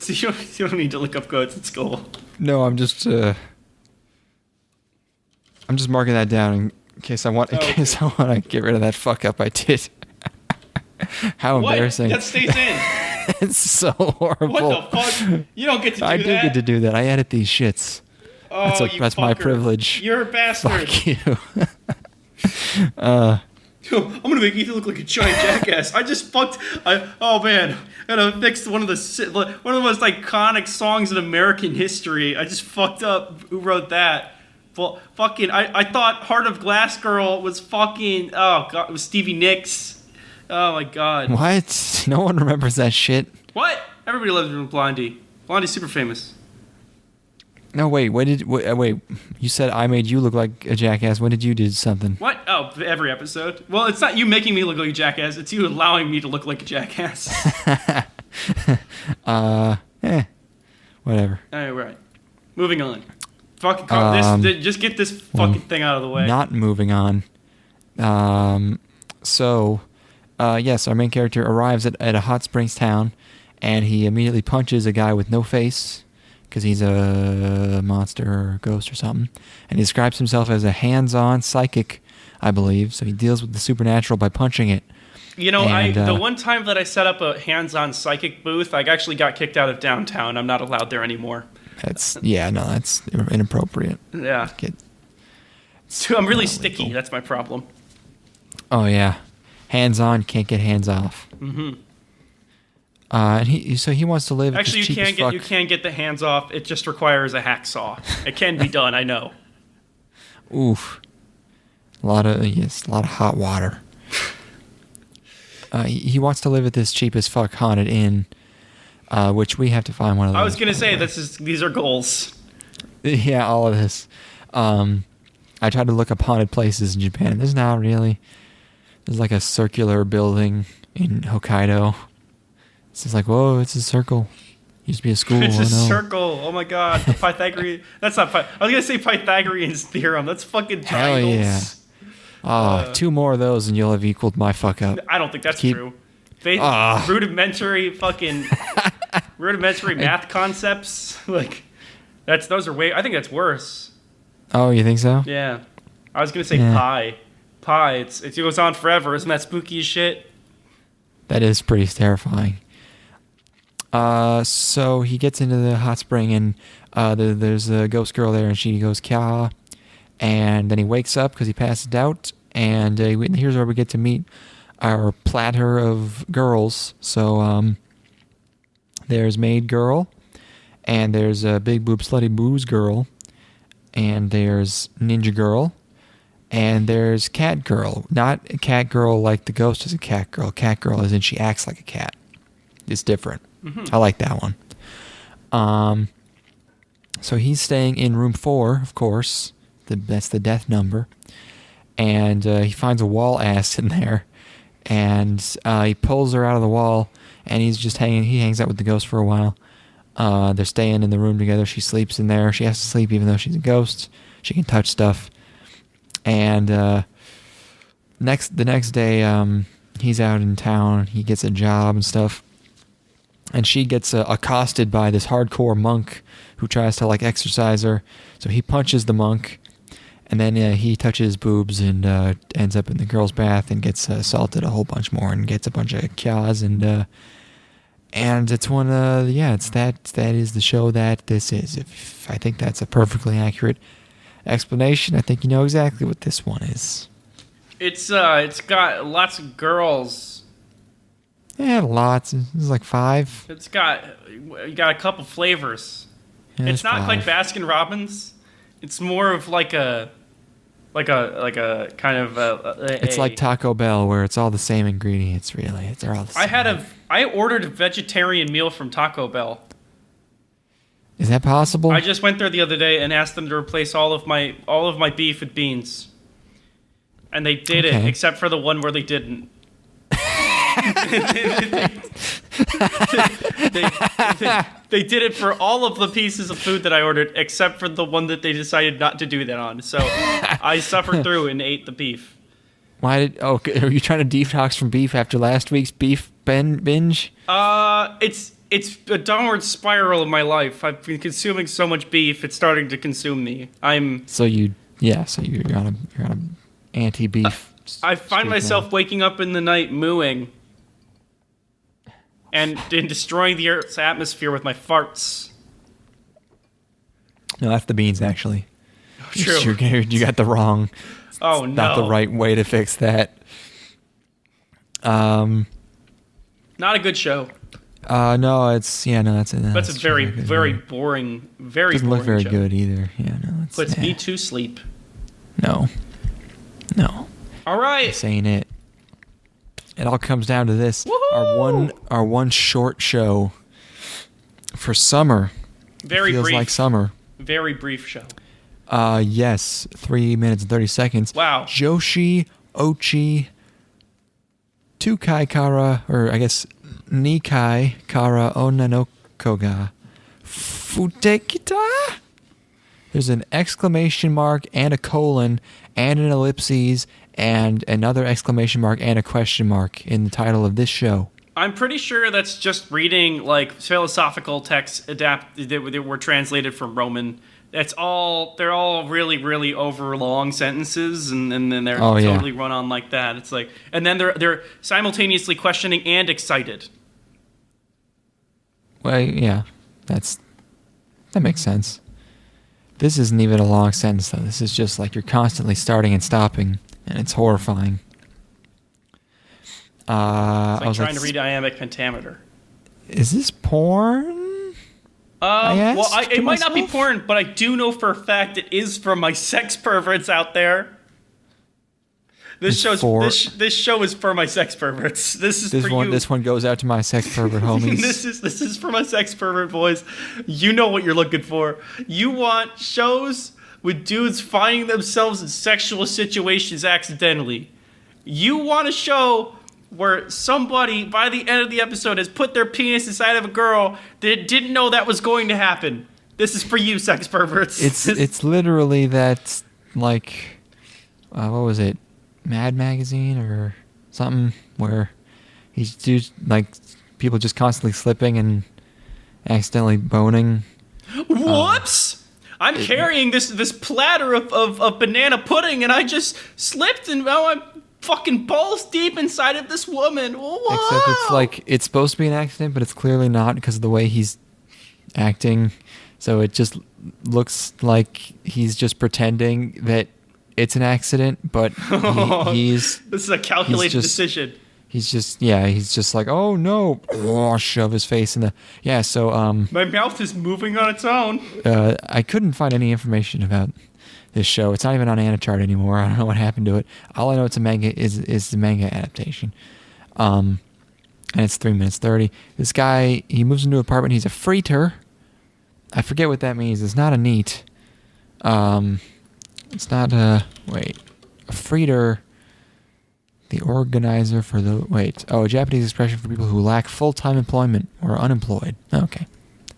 You don't need to look up quotes. It's cool. No, I'm just marking that down in case I want to get rid of that fuck up I did. How embarrassing. That stays in. It's so horrible. What the fuck? You don't get to do that. I do get to do that. I edit these shits. Oh, that's my privilege. You're a bastard. Fuck you. I'm gonna make Ethan look like a giant jackass. I just fucked. Oh man, I gotta fix one of the most iconic songs in American history. I just fucked up. Who wrote that? Well, fucking. I thought "Heart of Glass Girl" was fucking. Oh god, it was Stevie Nicks. Oh my god. What? No one remembers that shit. What? Everybody loves Blondie. Blondie's super famous. No, wait. Wait. You said I made you look like a jackass. When did you do something? What? Oh, every episode. Well, it's not you making me look like a jackass. It's you allowing me to look like a jackass. Whatever. All right. Moving on. Fucking just get this fucking thing out of the way. Not moving on. Yes, our main character arrives at a hot springs town, and he immediately punches a guy with no face, because he's a monster or a ghost or something. And he describes himself as a hands-on psychic, I believe, so he deals with the supernatural by punching it. You know, the one time that I set up a hands-on psychic booth, I actually got kicked out of downtown. I'm not allowed there anymore. That's inappropriate. Yeah. I'm really sticky. That's my problem. Oh, yeah. Hands-on, can't get hands off. Mm-hmm. And he wants to live. Actually, you can get the hands off. It just requires a hacksaw. It can be done. I know. Oof. A lot of hot water. He wants to live at this cheap as fuck haunted inn, which we have to find one of those. I was gonna say these are goals. Yeah, all of this. I tried to look up haunted places in Japan. There's not really. There's like a circular building in Hokkaido. It's just like, whoa, it's a circle. Used to be a school. It's a circle. Oh my god, the Pythagorean. That's not. I was gonna say Pythagorean's theorem. That's fucking triangles. Hell yeah. 2 more of those and you'll have equaled my fuck up. I don't think that's true. Rudimentary math concepts. Like, those are way. I think that's worse. Oh, you think so? Yeah. I was gonna say pi. Pi. It goes on forever. Isn't that spooky as shit? That is pretty terrifying. So he gets into the hot spring and there's a ghost girl there and she goes kya, and then he wakes up because he passed out, and here's where we get to meet our platter of girls. So there's maid girl, and there's a big boob slutty booze girl, and there's ninja girl, and there's cat girl. Not cat girl like the ghost is a cat girl. Cat girl as in she acts like a cat. It's different. Mm-hmm. I like that one. So he's staying in room 4, of course. That's the death number. And he finds a wall ass in there. And he pulls her out of the wall. And he's just he hangs out with the ghost for a while. They're staying in the room together. She sleeps in there. She has to sleep even though she's a ghost. She can touch stuff. And the next day, he's out in town. He gets a job and stuff. And she gets accosted by this hardcore monk who tries to exorcise her. So he punches the monk, and then he touches boobs and ends up in the girl's bath and gets assaulted a whole bunch more and gets a bunch of kyas, and it's one that is the show that this is. If I think that's a perfectly accurate explanation, I think you know exactly what this one is. It's got lots of girls. Yeah, lots. It's like 5. You got a couple flavors. Yeah, it's not 5. quite Baskin Robbins. It's more of like a a kind of It's like Taco Bell, where it's all the same ingredients. Really, they're all the same. I ordered a vegetarian meal from Taco Bell. Is that possible? I just went there the other day and asked them to replace all of my beef with beans, and they did it, except for the one where they didn't. They did it for all of the pieces of food that I ordered, except for the one that they decided not to do that on. So I suffered through and ate the beef. Are you trying to detox from beef after last week's beef binge? It's a downward spiral of my life. I've been consuming so much beef; it's starting to consume me. So you're on a anti-beef. I find myself waking up in the night mooing and destroying the Earth's atmosphere with my farts. No, that's the beans, actually. Oh, true. You got the wrong. Oh, no. Not the right way to fix that. Not a good show. No, that's it. That's a very, very boring, very doesn't boring look very show. good either. Yeah, no. Puts me to sleep. No. All right. This ain't it. It all comes down to this. Woohoo! Our one short show for summer. Very feels brief. like summer. Very brief show. Yes, 3 minutes and 30 seconds. Wow. Joshi Ochi Tukai Kara, or I guess Nikai Kara Onna no Koga Futte kita? There's an exclamation mark and a colon and an ellipses and another exclamation mark and a question mark in the title of this show. I'm pretty sure that's just reading like philosophical texts that were translated from Roman. They're all really, really over long sentences, and then they're totally run on like that. It's like, and then they're simultaneously questioning and excited. Well, yeah, that makes sense. This isn't even a long sentence, though. This is just like you're constantly starting and stopping, and it's horrifying. It's like trying to read iambic pentameter. Is this porn? It might not be porn, but I do know for a fact it is for my sex perverts out there. This show is for my sex perverts. This for you. This one goes out to my sex pervert homies. This is for my sex pervert boys. You know what you're looking for. You want shows with dudes finding themselves in sexual situations accidentally. You want a show where somebody, by the end of the episode, has put their penis inside of a girl that didn't know that was going to happen. This is for you, sex perverts. It's literally that, like, what was it? Mad Magazine or something where he's just, like, people just constantly slipping and accidentally boning. Whoops! I'm carrying this platter of banana pudding, and I just slipped, and now I'm fucking balls deep inside of this woman. Whoa. Except it's like, it's supposed to be an accident, but it's clearly not because of the way he's acting. So it just looks like he's just pretending that it's an accident, but he's... This is a calculated decision. He's just like, oh no, shove his face in the... Yeah, so... my mouth is moving on its own. I couldn't find any information about this show. It's not even on Anachart anymore. I don't know what happened to it. All I know it's a manga is the manga adaptation. And it's 3 minutes 30. This guy, he moves into an apartment. He's a freeter. I forget what that means. It's not a neat. It's not a freeter. The organizer for a Japanese expression for people who lack full-time employment or unemployed. Okay.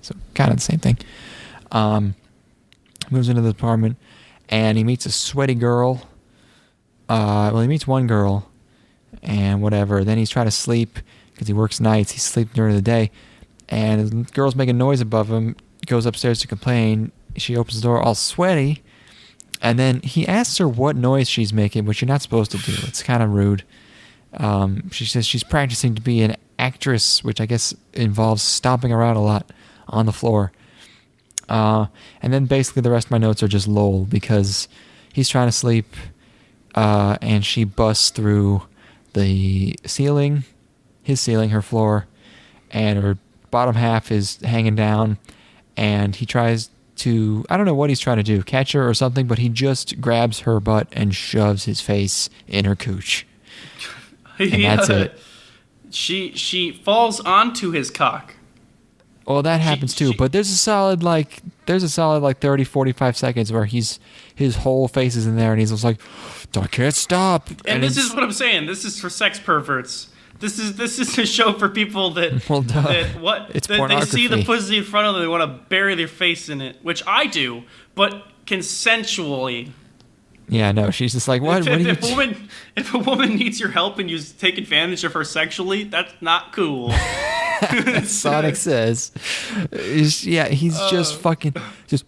So kind of the same thing. Moves into the apartment. And he meets a sweaty girl. He meets one girl. And whatever. Then he's trying to sleep because he works nights. He's sleeping during the day. And the girl's making noise above him. Goes upstairs to complain. She opens the door all sweaty. And then he asks her what noise she's making, which you're not supposed to do. It's kind of rude. She says she's practicing to be an actress, which I guess involves stomping around a lot on the floor. And then basically the rest of my notes are just lol, because he's trying to sleep, and she busts through the ceiling, her floor, and her bottom half is hanging down, and he tries to, I don't know what he's trying to do, catch her or something, but he just grabs her butt and shoves his face in her cooch. And that's it. She falls onto his cock. Well, that happens too, but there's a solid like 30, 45 seconds where his whole face is in there and he's just like, I can't stop. And this is what I'm saying. This is for sex perverts. This is a show for people that they see the pussy in front of them, they want to bury their face in it, which I do, but consensually. Yeah, no, she's just like, what? If a woman needs your help and you take advantage of her sexually, that's not cool. Sonic says, he's just fucking, for so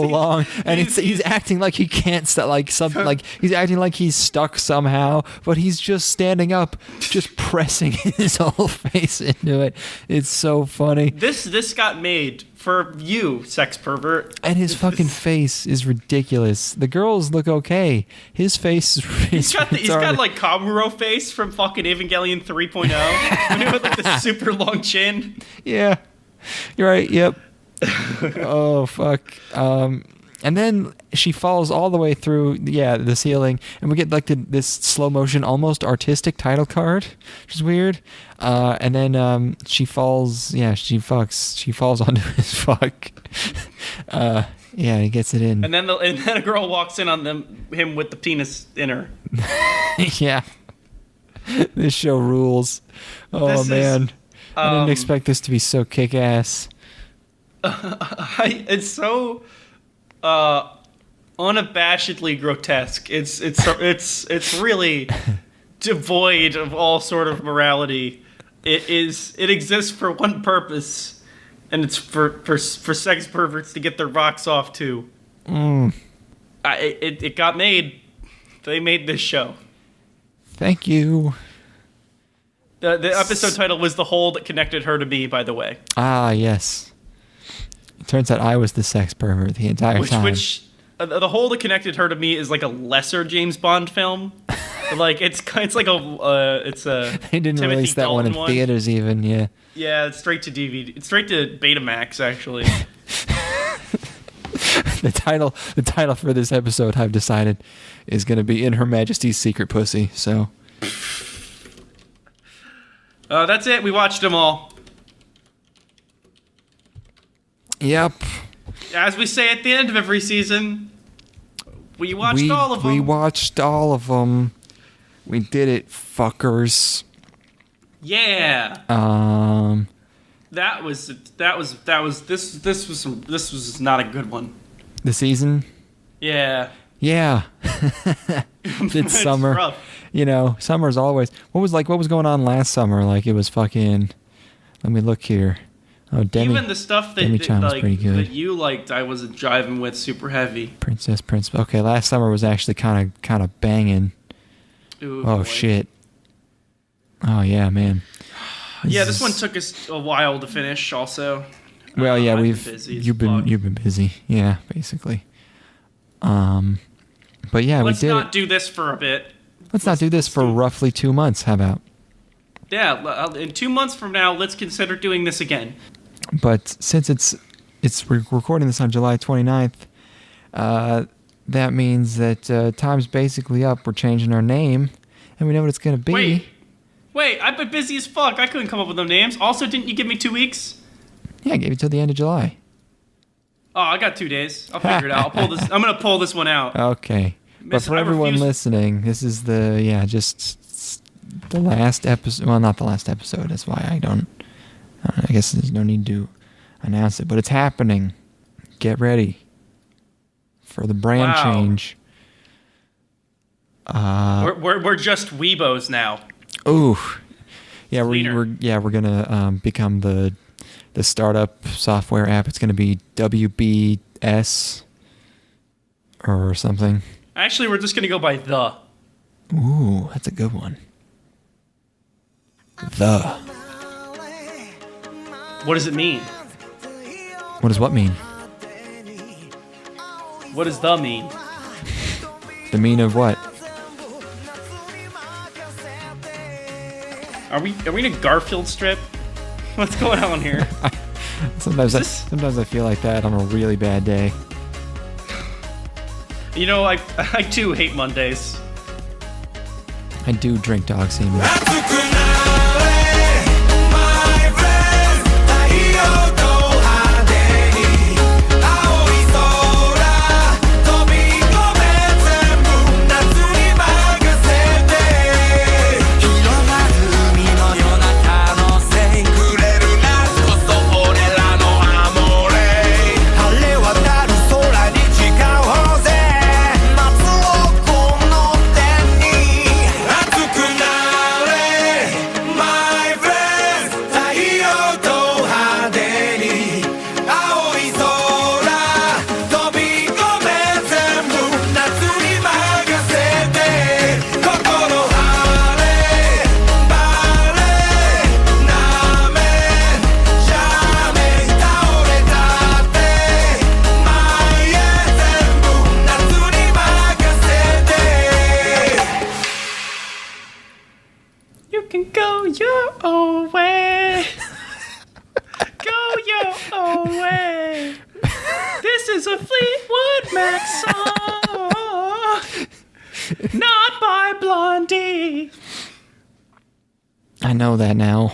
long, and he's acting like he can't stop, like he's acting like he's stuck somehow, but he's just standing up, just pressing his whole face into it. It's so funny. This got made for you, sex pervert. And his fucking face is ridiculous. The girls look okay. His face is he's got like Kamuro face from fucking Evangelion 3.0. When he had like the super long chin. Yeah. You're right, yep. Oh fuck. And then she falls all the way through the ceiling, and we get like this slow motion, almost artistic title card, which is weird. And then she falls. Yeah, she falls onto his fuck. He gets it in. And then a girl walks in on him with the penis in her. Yeah. This show rules. Oh man, I didn't expect this to be so kick-ass. It's so unabashedly grotesque. It's really devoid of all sort of morality. It exists for one purpose, and it's for sex perverts to get their rocks off too. It got made. They made this show. Thank you. The episode title was "The Hole That Connected Her to Me." By the way. Ah, yes. It turns out I was the sex pervert the entire time. The Hole That Connected Her to Me is like a lesser James Bond film. Like it's like it's a. They didn't Timothy release that Dalton one in theaters even. Yeah. Yeah, it's straight to DVD. It's straight to Betamax actually. The title for this episode, I've decided, is going to be "In Her Majesty's Secret Pussy." So. That's it. We watched them all. Yep. As we say at the end of every season, we watched all of them. We watched all of them. We did it, fuckers. Yeah. This was not a good one. The season? Yeah. Yeah. It's summer. Rough. Summer's always. What was going on last summer? Like it was fucking. Let me look here. Oh, even the stuff that pretty good. That you liked, I wasn't driving with super heavy. Princess. Okay, last summer was actually kind of banging. Ooh, oh boy. Shit. Oh yeah, man. Yeah, this one took us a while to finish. Also. Well, yeah, you've been busy. Yeah, basically. But yeah, let's we did. Let's not do this for a bit. Let's not do this for roughly 2 months. How about? Yeah, in 2 months from now, let's consider doing this again. But since we're recording this on July 29th, that means that time's basically up. We're changing our name, and we know what it's going to be. Wait, I've been busy as fuck. I couldn't come up with no names. Also, didn't you give me 2 weeks? Yeah, I gave you till the end of July. Oh, I got 2 days. I'll figure it out. I'm going to pull this one out. Okay. But for everyone listening, this is just the last episode. Well, not the last episode. That's why I guess there's no need to announce it. But it's happening. Get ready for the brand change. We're just Weebos now. Ooh. Yeah, we're gonna become the startup software app. It's gonna be WBS or something. Actually, we're just gonna go by the. Ooh, that's a good one. The. What does it mean? What does what mean? What does the mean? The mean of what? Are we in a Garfield strip? What's going on here? Sometimes I feel like that on a really bad day. You know, I too hate Mondays. I do drink dog semen. You can go your own way. Go your own way. This is a Fleetwood Mac song. Not by Blondie. I know that now.